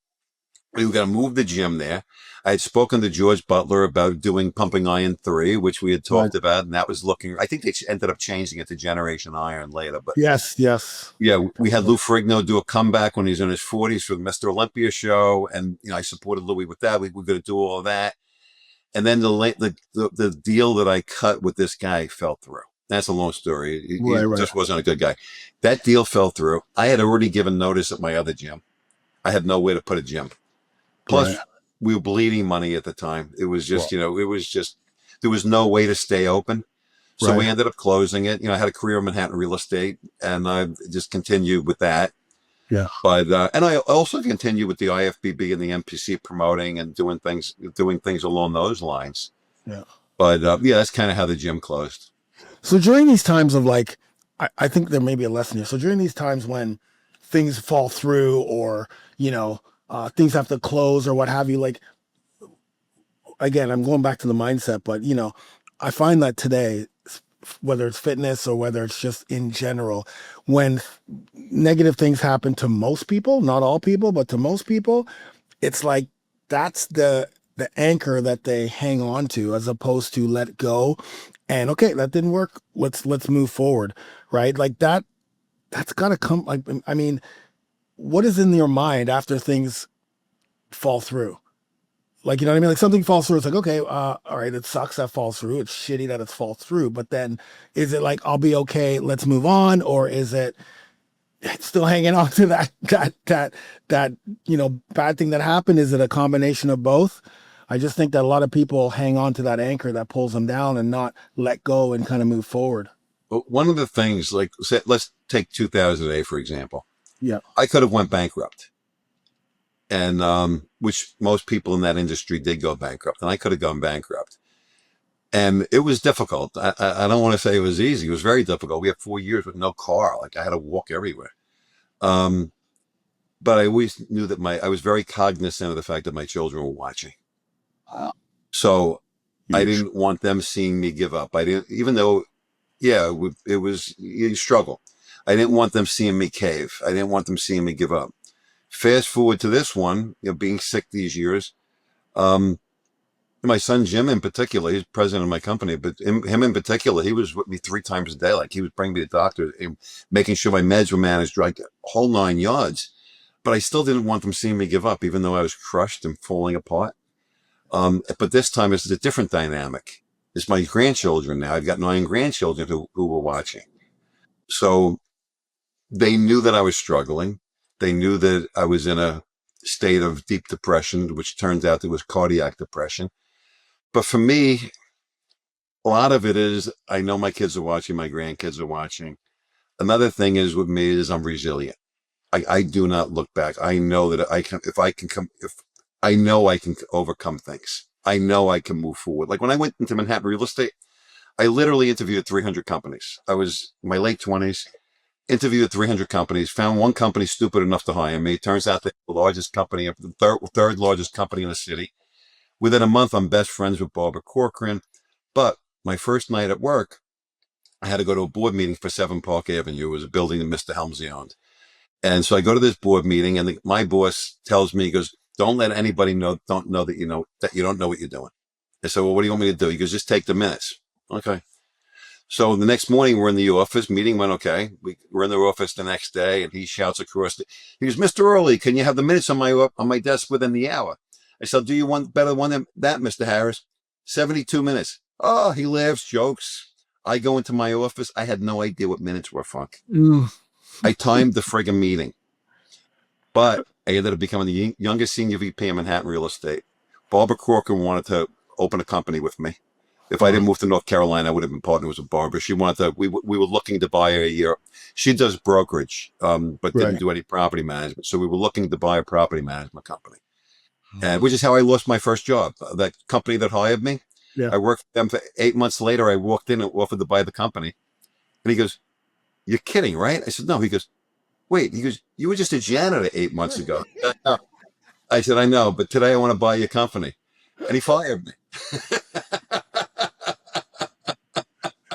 We were going to move the gym there. I had spoken to George Butler about doing Pumping Iron 3, which we had talked about, and that was I think they ended up changing it to Generation Iron later. But yes. Yeah, we had Lou Ferrigno do a comeback when he was in his 40s for the Mr. Olympia show, and I supported Louis with that. We were going to do all of that. And then the deal that I cut with this guy fell through. That's a long story. He just wasn't a good guy. That deal fell through. I had already given notice at my other gym. I had nowhere to put a gym. Plus, we were bleeding money at the time. It was just, there was no way to stay open. So we ended up closing it. I had a career in Manhattan real estate, and I just continued with that. Yeah. But and I also continued with the IFBB and the MPC promoting and doing things along those lines. Yeah. But that's kind of how the gym closed. So during these times of I think there may be a lesson here. So during these times when things fall through or, things have to close or what have you, again, I'm going back to the mindset, but, I find that today, whether it's fitness or whether it's just in general, when negative things happen to most people, not all people, but to most people, it's like that's the anchor that they hang on to, as opposed to let go and okay, that didn't work. Let's move forward, right? Like that's gotta come. Like, I mean, what is in your mind after things fall through? Like, you know what I mean? Like something falls through. It's like, okay, all right, it sucks that falls through. It's shitty that it falls through. But then is it like, I'll be okay, let's move on? Or is it still hanging on to that, bad thing that happened? Is it a combination of both? I just think that a lot of people hang on to that anchor that pulls them down and not let go and kind of move forward. But one of the things, like, let's take 2008, for example. Yeah. I could have went bankrupt, and which most people in that industry did go bankrupt, and I could have gone bankrupt. And it was difficult. I don't want to say it was easy. It was very difficult. We had 4 years with no car. Like, I had to walk everywhere. Um, but I always knew that I was very cognizant of the fact that my children were watching. Wow. So I Huge. didn't want them seeing me give up. I didn't, even though, yeah, it was, you struggle. I didn't want them seeing me cave. I didn't want them seeing me give up. Fast forward to this one, being sick these years. My son Jim in particular, he's president of my company, but him in particular, he was with me 3 times a day. Like, he was bringing me to the doctor, making sure my meds were managed, like, whole 9 yards. But I still didn't want them seeing me give up, even though I was crushed and falling apart. But this time it's a different dynamic. It's my grandchildren now. I've got 9 grandchildren who were watching. So they knew that I was struggling. They knew that I was in a state of deep depression, which turns out it was cardiac depression. But for me, a lot of it is, I know my kids are watching, my grandkids are watching. Another thing is with me is I'm resilient. I do not look back. I know that if I know I can overcome things. I know I can move forward. Like, when I went into Manhattan real estate, I literally interviewed 300 companies. I was in my late 20s, interviewed 300 companies, found one company stupid enough to hire me. It turns out they're the largest company, the third largest company in the city. Within a month, I'm best friends with Barbara Corcoran. But my first night at work, I had to go to a board meeting for 7 Park Avenue. It was a building that Mr. Helmsley owned. And so I go to this board meeting, and my boss tells me, he goes, don't let anybody don't know that you don't know what you're doing. I said, well, what do you want me to do? He goes, just take the minutes. Okay. So the next morning, we're in the office. Meeting went okay. We're in the office the next day, and he shouts across he goes, Mr. Rowley, can you have the minutes on my desk within the hour? I said, do you want better one than that, Mr. Harris? 72 minutes. Oh, he laughs, jokes. I go into my office. I had no idea what minutes were, Funk. I timed the friggin' meeting. But I ended up becoming the youngest senior VP in Manhattan real estate. Barbara Corcoran wanted to open a company with me. If I didn't move to North Carolina, I would have been partners with Barbara. She wanted to, we were looking to buy her a year. She does brokerage, but didn't do any property management. So we were looking to buy a property management company. And which is how I lost my first job. That company that hired me, I worked for them for 8 months later. I walked in and offered to buy the company. And he goes, you're kidding, right? I said, no. He goes, wait. He goes, you were just a janitor 8 months ago. I said, I know, but today I want to buy your company. And he fired me.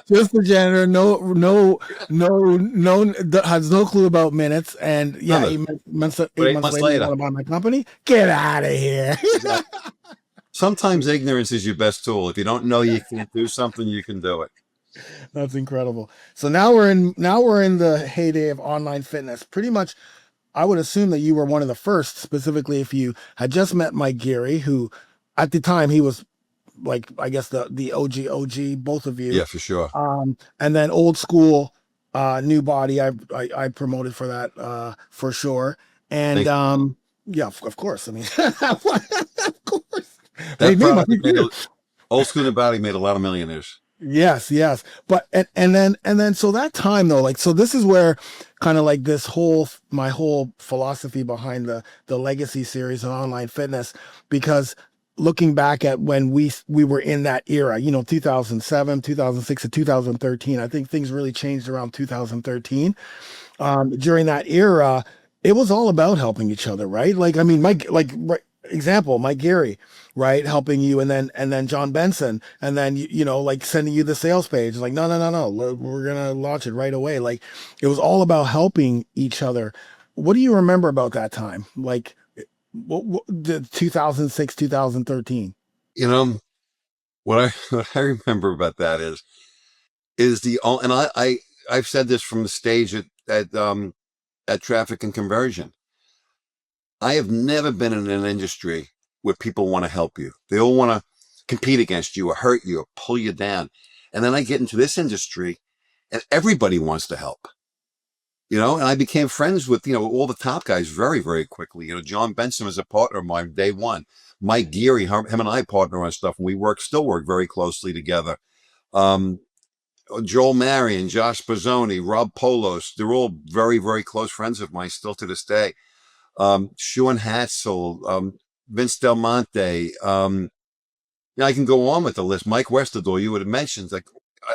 Just the janitor, no, has no clue about minutes, and yeah, he months 8 months later, you want to buy my company? Get out of here! Exactly. Sometimes ignorance is your best tool. If you don't know you can't do something, you can do it. That's incredible. So now we're in the heyday of online fitness. Pretty much, I would assume that you were one of the first, specifically if you had just met Mike Geary, who at the time he was, like, I guess the OG, both of you. Yeah, for sure. And then old school, new body. I promoted for that, for sure. And yeah, of course. I mean, of course. Old school new body made a lot of millionaires. Yes. But and then so that time though, like, so this is where kind of like my whole philosophy behind the legacy series of online fitness, because looking back at when we were in that era, 2007, 2006 to 2013, I think things really changed around 2013. During that era, it was all about helping each other, right? Like, I mean, example, Mike Geary, right, helping you, and then John Benson, and then you know, like sending you the sales page, like no, we're gonna launch it right away. Like it was all about helping each other. What do you remember about that time? Like what the 2006, 2013? You know, what I what I remember about that is and I've said this from the stage at Traffic and Conversion. I have never been in an industry where people want to help you. They all want to compete against you or hurt you or pull you down. And then I get into this industry and everybody wants to help, you know, and I became friends with, you know, all the top guys very, very quickly. You know, John Benson was a partner of mine day one. Mike Geary, him and I partner on stuff, and still work very closely together. Um, Joel Marion, Josh Bozzoni, Rob Polos, they're all very, very close friends of mine still to this day. Sean Hatzel, Vince Del Monte. Yeah, I can go on with the list. Mike Westerdahl, you would have mentioned. Like,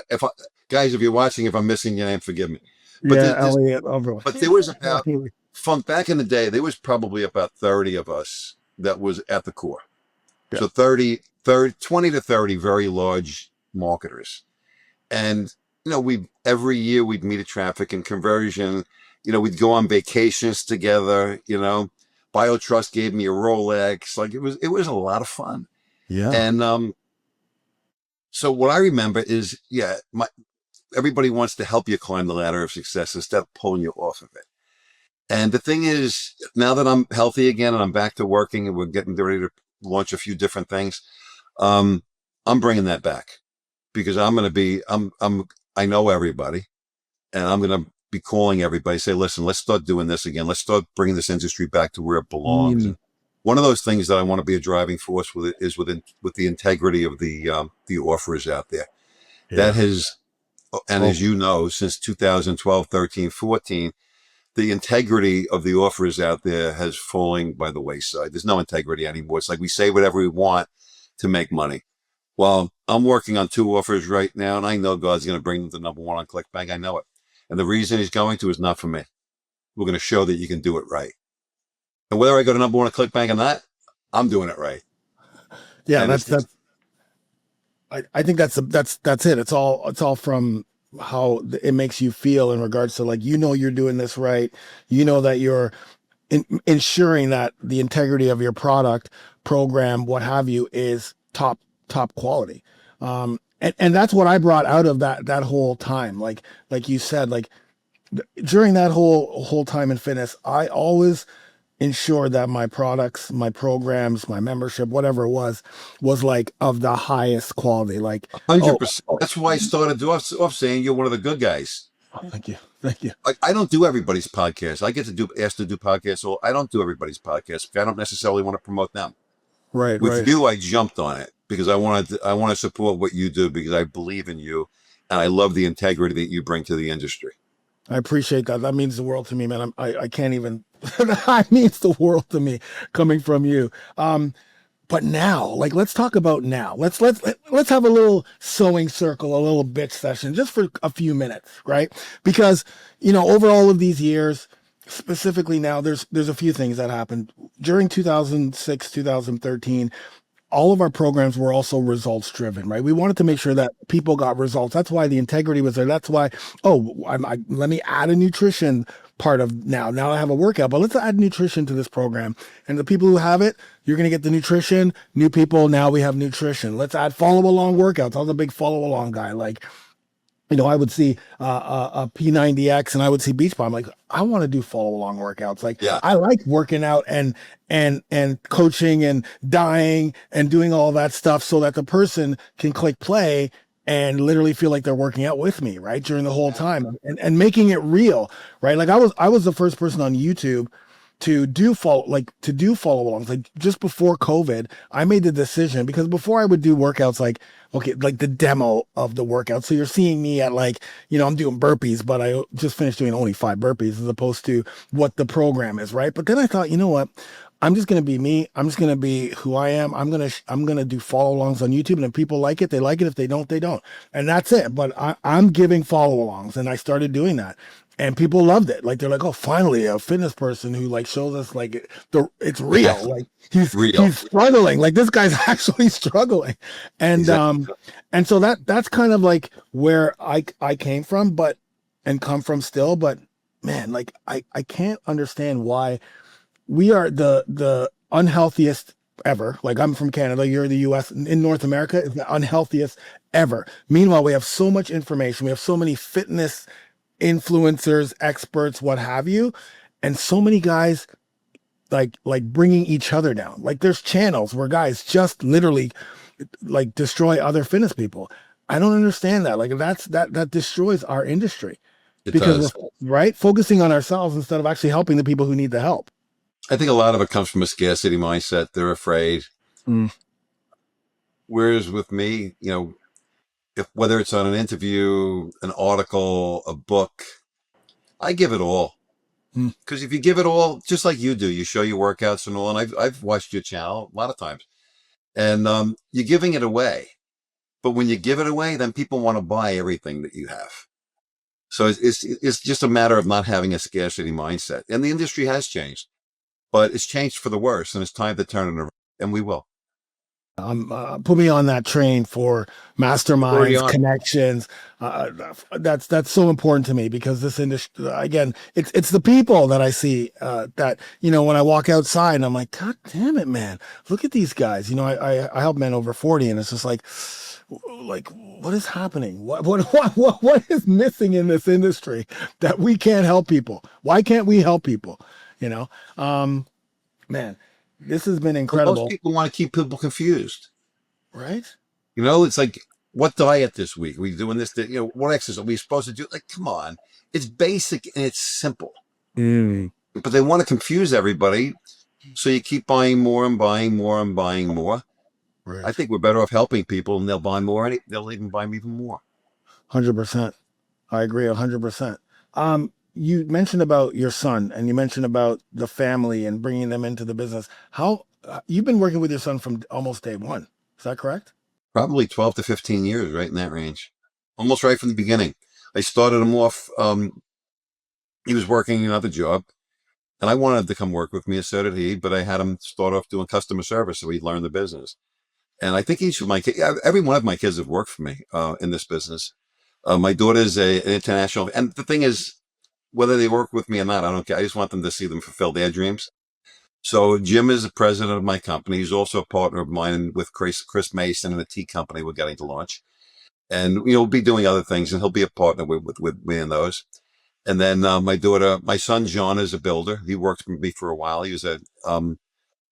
if I, guys, if you're watching, if I'm missing your name, forgive me. But Yeah, Elliot, everyone. but there was about from back in the day. There was probably about 30 of us that was at the core. Yeah. So 20 to 30 very large marketers. And, you know, every year we'd meet at Traffic and Conversion. You know, we'd go on vacations together, you know. BioTrust gave me a Rolex. Like it was a lot of fun. Yeah. And so what I remember is, yeah, everybody wants to help you climb the ladder of success instead of pulling you off of it. And the thing is, now that I'm healthy again and I'm back to working and we're getting ready to launch a few different things, I'm bringing that back because I know everybody and I'm going to be calling everybody, say, listen, let's start doing this again. Let's start bringing this industry back to where it belongs. And one of those things that I want to be a driving force with it is with the integrity of the offerers out there. Yeah. That has, and as you know, since 2012, 13, 14, the integrity of the offerers out there has fallen by the wayside. There's no integrity anymore. It's like we say whatever we want to make money. Well, I'm working on 2 offers right now, and I know God's going to bring them to number 1 on ClickBank. I know it. And the reason he's going to is not for me. We're going to show that you can do it right. And whether I go to number 1 on ClickBank or not, I'm doing it right. Yeah, and that's I think that's it. It's all from how it makes you feel in regards to, like, you know, you're doing this right. You know that you're ensuring that the integrity of your product, program, what have you, is top quality. And that's what I brought out of that whole time. Like you said, like during that whole time in fitness, I always ensured that my products, my programs, my membership, whatever it was like of the highest quality. Like 100%. That's why I started off saying you're one of the good guys. Oh, thank you. Like, I don't do everybody's podcast. I get asked to do podcasts, so I don't do everybody's podcast. I don't necessarily want to promote them. Right. With you, I jumped on it because I want to support what you do because I believe in you, and I love the integrity that you bring to the industry. I appreciate that. That means the world to me, man. I can't even. That means the world to me coming from you. But now, like, let's talk about now. Let's have a little sewing circle, a little bitch session, just for a few minutes, right? Because, you know, over all of these years, specifically now, there's a few things that happened during 2006, 2013. All of our programs were also results driven, right? We wanted to make sure that people got results. That's why the integrity was there. That's why, let me add a nutrition part of now. Now I have a workout, but let's add nutrition to this program. And the people who have it, you're going to get the nutrition. New people, now we have nutrition. Let's add follow along workouts. I was a big follow along guy. Like, you know, I would see a P90X and I would see Beach Ball. I'm like, I want to do follow along workouts. Like, yeah. I like working out and coaching and dying and doing all that stuff so that the person can click play and literally feel like they're working out with me, right, during the whole time, and making it real, right? Like I was the first person on YouTube to do follow alongs. Like, just before COVID, I made the decision, because before I would do workouts, like the demo of the workout. So you're seeing me at, like, you know, I'm doing burpees, but I just finished doing only 5 burpees as opposed to what the program is, right? But then I thought, you know what? I'm just going to be me. I'm just going to be who I am. I'm going to do follow alongs on YouTube. And if people like it, they like it. If they don't, they don't. And that's it. But I'm giving follow alongs. And I started doing that. and people loved it. Like they're like, oh, finally a fitness person who like shows us like it's real. Like Real. he's struggling. Like this guy's actually struggling, and Exactly. and so that's kind of like where I came from, but and come from still. But man, like I can't understand why we are the unhealthiest ever. Like I'm from Canada, you're the US. In North America is the unhealthiest ever. Meanwhile, we have so much information. We have so many fitness influencers, experts, what have you, and so many guys like bringing each other down. Like there's channels where guys just literally like destroy other fitness people. I don't understand that. Like that destroys our industry It because does. we're right focusing on ourselves instead of actually helping the people who need the help. I think a lot of it comes from a scarcity mindset. They're afraid. Mm. Whereas with me, if whether it's on an interview, an article, a book, I give it all. Mm. Because if you give it all, just like you do, you show your workouts and all, and I've watched your channel a lot of times, and you're giving it away. But when you give it away, then people want to buy everything that you have. So it's just a matter of not having a scarcity mindset. And the industry has changed, but it's changed for the worse, and it's time to turn it around, and we will. Put me on that train for Already masterminds, on. connections. That's so important to me because this industry, again, it's the people that I see that when I walk outside, I'm like, God damn it, man! Look at these guys. I help men over 40, and it's just like what is happening? What is missing in this industry that we can't help people? Why can't we help people? You know, um, man, this has been But most incredible, people want to keep people confused. right? It's like, what diet this week? Are we doing this? What exercise are we supposed to do? Like, come on. It's basic and it's simple. Mm. But they want to confuse everybody. So you keep buying more and buying more and buying more. I Right. think we're better off helping people and they'll buy more and they'll even buy even more. 100%. I agree 100%. You mentioned about your son and you mentioned about the family and bringing them into the business. How you've been working with your son from almost day one. Is that correct? Probably 12 to 15 years, right in that range. Almost right from the beginning. I started him off. He was working another job and I wanted to come work with me, and so did he, but I had him start off doing customer service so he'd learn the business. And I think each of my kids, every one of my kids have worked for me in this business. My daughter's an international, and the thing is, whether they work with me or not, I don't care. I just want them to see them fulfill their dreams. So Jim is the president of my company. He's also a partner of mine with Chris Mason and a tea company we're getting to launch. And we'll be doing other things, and he'll be a partner with me in those. And then my son John is a builder. He worked for me for a while. He was a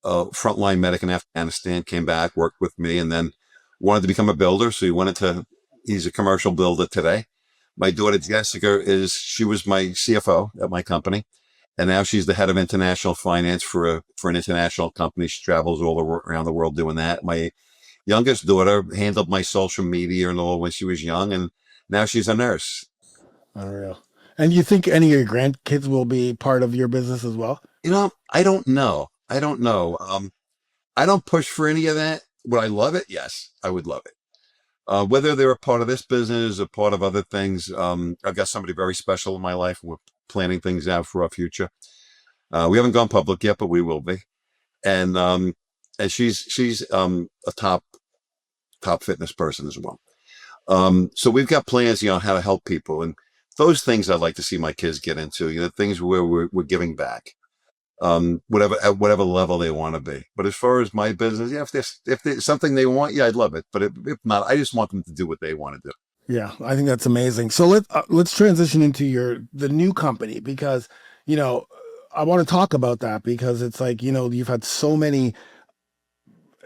frontline medic in Afghanistan, came back, worked with me, and then wanted to become a builder. So he's a commercial builder today. My daughter Jessica she was my CFO at my company, and now she's the head of international finance for an international company. She travels all around the world doing that. My youngest daughter handled my social media and all when she was young, and now she's a nurse. Unreal. And you think any of your grandkids will be part of your business as well? I don't know. I don't know. I don't push for any of that. Would I love it? Yes, I would love it. Whether they're a part of this business or part of other things, I've got somebody very special in my life. We're planning things out for our future. We haven't gone public yet, but we will be. And she's a top fitness person as well. So we've got plans, how to help people, and those things I'd like to see my kids get into. Things where we're giving back, whatever at whatever level they want to be. But as far as my business, yeah, if there's something they want, yeah, I'd love it. But if not, I just want them to do what they want to do. Yeah, I think that's amazing. So let's transition into the new company because you know I want to talk about that because it's like you've had so many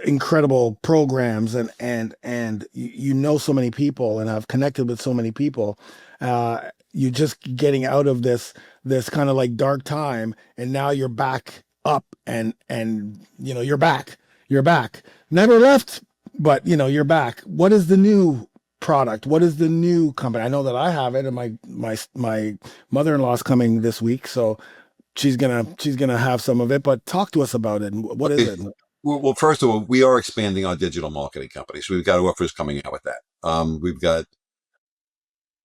incredible programs and you know so many people and have connected with so many people. You're just getting out of this kind of like dark time, and now you're back up and you're back. Never left, but you're back. What is the new product? What is the new company? I know that I have it, and my mother-in-law's coming this week, so she's gonna have some of it. But talk to us about it. What is it? Well, first of all, we are expanding our digital marketing company, so we've got offers coming out with that. We've got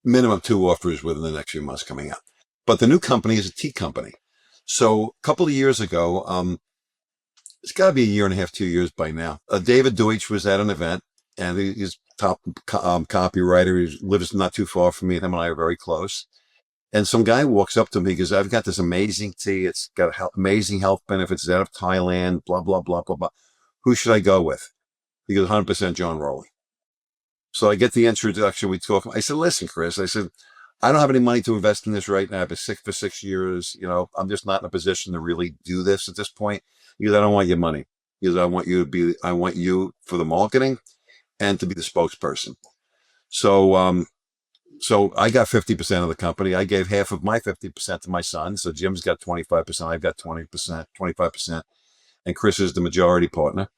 minimum 2 offers within the next few months coming out. But the new company is a tea company. So a couple of years ago, it's got to be a year and a half, 2 years by now. David Deutsch was at an event, and he's top copywriter. He lives not too far from me, and him and I are very close. And some guy walks up to me, because I've got this amazing tea. It's got amazing health benefits. It's out of Thailand, blah, blah, blah, blah, blah. Who should I go with? He goes, 100% John Rowley. So I get the introduction. We talk. I said, listen, Chris, I said, I don't have any money to invest in this right now. I've been sick for 6 years. I'm just not in a position to really do this at this point. Because I don't want your money. Because I want you for the marketing and to be the spokesperson. So, so I got 50% of the company. I gave half of my 50% to my son. So Jim's got 25%. I've got 20%, 25%. And Chris is the majority partner.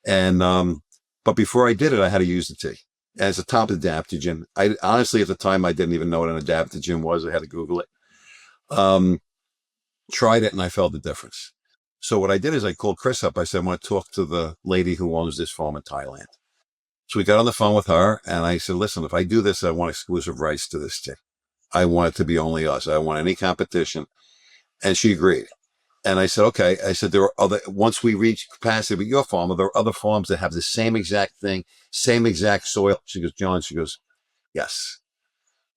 And, but before I did it, I had to use the tea as a top adaptogen. I honestly, at the time, I didn't even know what an adaptogen was. I had to Google it. Tried it and I felt the difference. So what I did is I called Chris up. I said, I want to talk to the lady who owns this farm in Thailand. So we got on the phone with her and I said, listen, if I do this, I want exclusive rights to this tea. I want it to be only us. I don't want any competition. And she agreed. And I said, okay. I said, once we reach capacity with your farm, there are other farms that have the same exact thing, same exact soil. She goes, John, she goes, yes.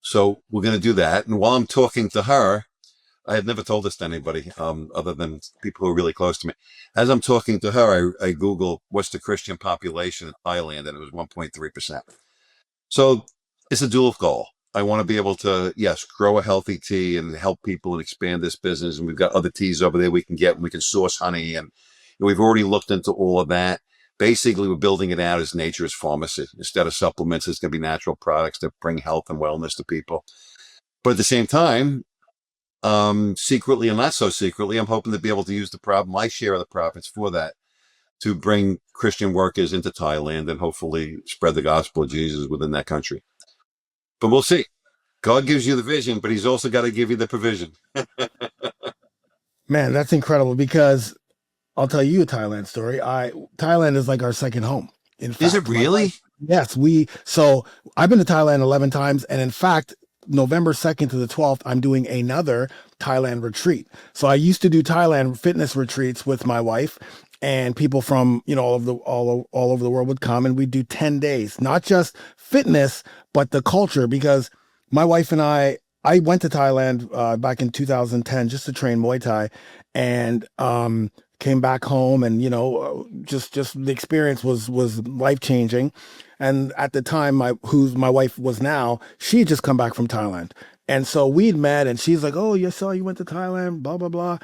So we're going to do that. And while I'm talking to her, I had never told this to anybody, other than people who are really close to me. As I'm talking to her, I Google what's the Christian population in Thailand, and it was 1.3%. So it's a dual goal. I want to be able to, yes, grow a healthy tea and help people and expand this business. And we've got other teas over there we can get, and we can source honey. And we've already looked into all of that. Basically, we're building it out as nature's pharmacy. Instead of supplements, it's going to be natural products that bring health and wellness to people. But at the same time, secretly and not so secretly, I'm hoping to be able to use my share of the profits for that to bring Christian workers into Thailand and hopefully spread the gospel of Jesus within that country. But we'll see. God gives you the vision, but he's also got to give you the provision. Man, that's incredible, because I'll tell you a Thailand story. Thailand is like our second home. In fact, is it really? Yes. So I've been to Thailand 11 times. And in fact, November 2nd to the 12th, I'm doing another Thailand retreat. So I used to do Thailand fitness retreats with my wife, and people from, all over the world would come, and we'd do 10 days, not just fitness, but the culture. Because my wife and I went to Thailand back in 2010 just to train Muay Thai, and came back home, and just the experience was life changing. And at the time, who's my wife was now, she had just come back from Thailand, and so we'd met, and she's like, "Oh, you saw you went to Thailand, blah blah blah."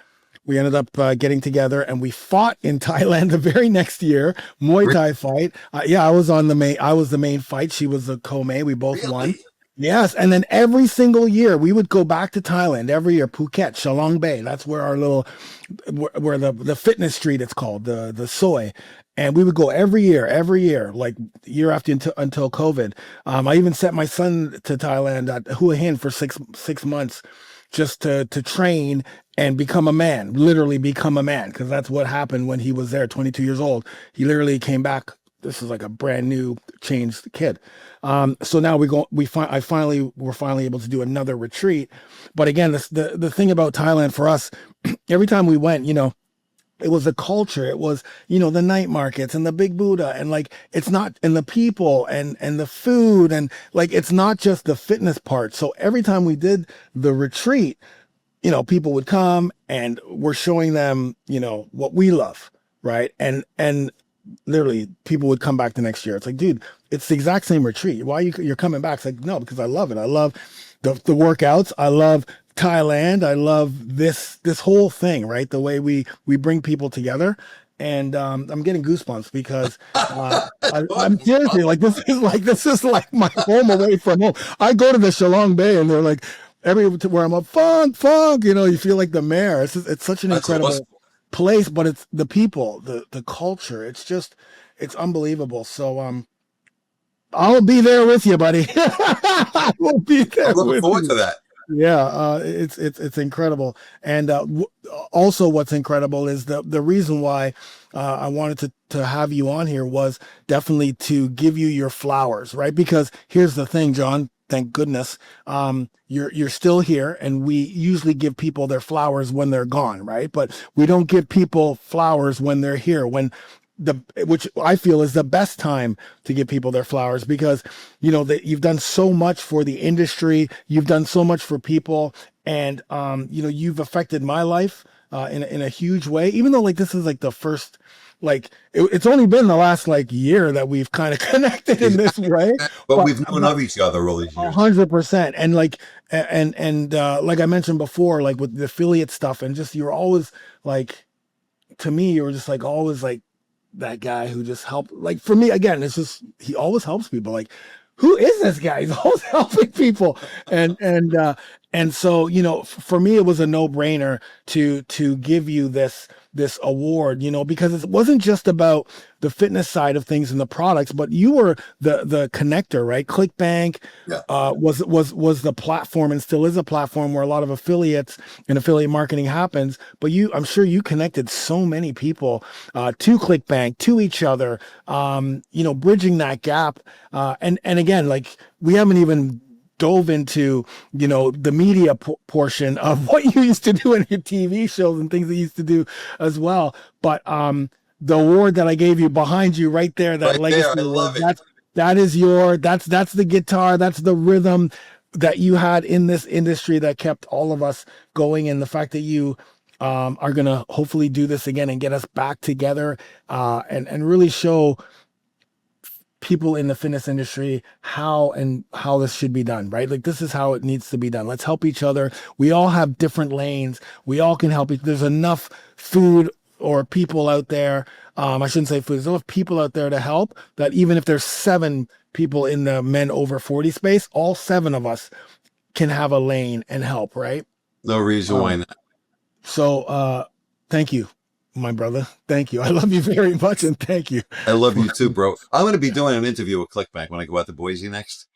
We ended up getting together, and we fought in Thailand the very next year, Muay Thai fight. I was the main fight. She was the co-main. We both won. Yes. And then every single year we would go back to Thailand every year, Phuket, Chalong Bay. That's where where the fitness street, it's called, the soy. And we would go every year, like year after until COVID. I even sent my son to Thailand at Hua Hin for six months just to train and become a man, literally become a man. Cause that's what happened when he was there, 22 years old. He literally came back. This is like a brand new changed kid. So now we're finally able to do another retreat. But again, the thing about Thailand for us, every time we went, it was the culture. It was, the night markets and the big Buddha, and like, it's not, and the people and the food, and like, it's not just the fitness part. So every time we did the retreat, people would come and we're showing them, what we love. Right. And literally people would come back the next year. It's like, dude, it's the exact same retreat. Why you're coming back? It's like, no, because I love it. I love the workouts. I love Thailand. I love this whole thing, right? The way we bring people together. And I'm getting goosebumps because I'm seriously like, this is like my home away from home. I go to the Chalong Bay and they're like, everywhere I'm up, funk, you feel like the mayor. It's such an incredible place, but it's the people, the culture. It's unbelievable. So I'll be there with you, buddy. I will be there. I'm looking forward to that. Yeah, it's incredible. And also what's incredible is the reason why I wanted to have you on here was definitely to give you your flowers, right? Because here's the thing, John, thank goodness, you're still here. And we usually give people their flowers when they're gone, right? But we don't give people flowers when they're here, which I feel is the best time to give people their flowers, because that you've done so much for the industry, you've done so much for people, and you've affected my life in a huge way. Even though this is the first, it's only been the last year that we've kind of connected in this way, but we've known of each other all these years. 100%. And like I mentioned before, with the affiliate stuff, and just you're always to me, you were just always that guy who just helped. For me, again, it's just he always helps people. Who is this guy? He's always helping people, and so for me, it was a no-brainer to give you this award, because it wasn't just about the fitness side of things and the products, but you were the connector, right? ClickBank was the platform, and still is a platform where a lot of affiliates and affiliate marketing happens. But I'm sure you connected so many people to ClickBank, to each other, bridging that gap. And again, we haven't even dove into the media portion of what you used to do in your TV shows and things that you used to do as well. But the award that I gave you behind you right there, that right legacy there, I award, love it. that's the guitar, that's the rhythm that you had in this industry that kept all of us going. And the fact that you are gonna hopefully do this again and get us back together and really show people in the fitness industry how this should be done, right? This is how it needs to be done. Let's help each other. We all have different lanes. We all can help there's enough food or people out there. I shouldn't say food. There's enough people out there to help, that even if there's 7 people in the men over 40 space, all 7 of us can have a lane and help, right? No reason why not. So thank you, my brother. Thank you. I love you very much, and thank you. I love you too, bro. I'm going to be doing an interview with ClickBank when I go out to Boise next.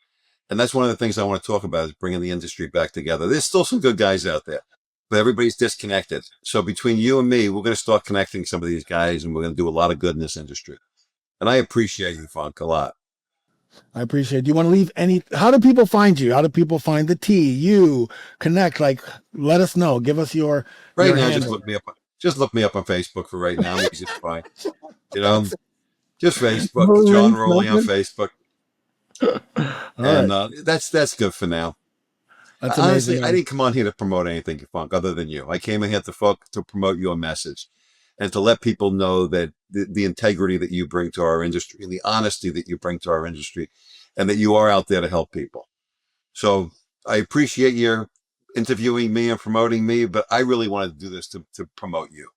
And that's one of the things I want to talk about, is bringing the industry back together. There's still some good guys out there, but everybody's disconnected. So between you and me, we're going to start connecting some of these guys, and we're going to do a lot of good in this industry. And I appreciate you, Funk, a lot. I appreciate it. Do you want to leave how do people find you? How do people find the tea? You connect, let us know. Give us your now. handle. Just look me up on Facebook for right now. I'm easy to find. Just Facebook, John Rowley on Facebook. And that's good for now. That's honestly amazing. I didn't come on here to promote anything, Funk, other than you. I came in here to promote your message, and to let people know that the integrity that you bring to our industry, and the honesty that you bring to our industry, and that you are out there to help people. So I appreciate your interviewing me and promoting me, but I really wanted to do this to promote you.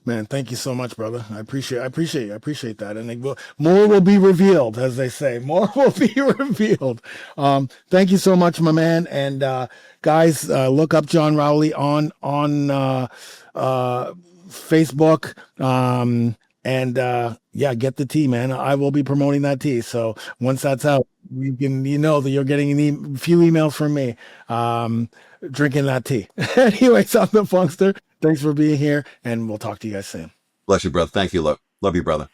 Man, thank you so much, brother. I appreciate that. And more will be revealed, as they say. More will be revealed. Thank you so much, my man. And guys, look up John Rowley on Facebook. Get the tea, man. I will be promoting that tea. So once that's out, you that you're getting a few emails from me drinking that tea. Anyways, I'm the Funkster. Thanks for being here, and we'll talk to you guys soon. Bless you, brother. Thank you. Love you, brother.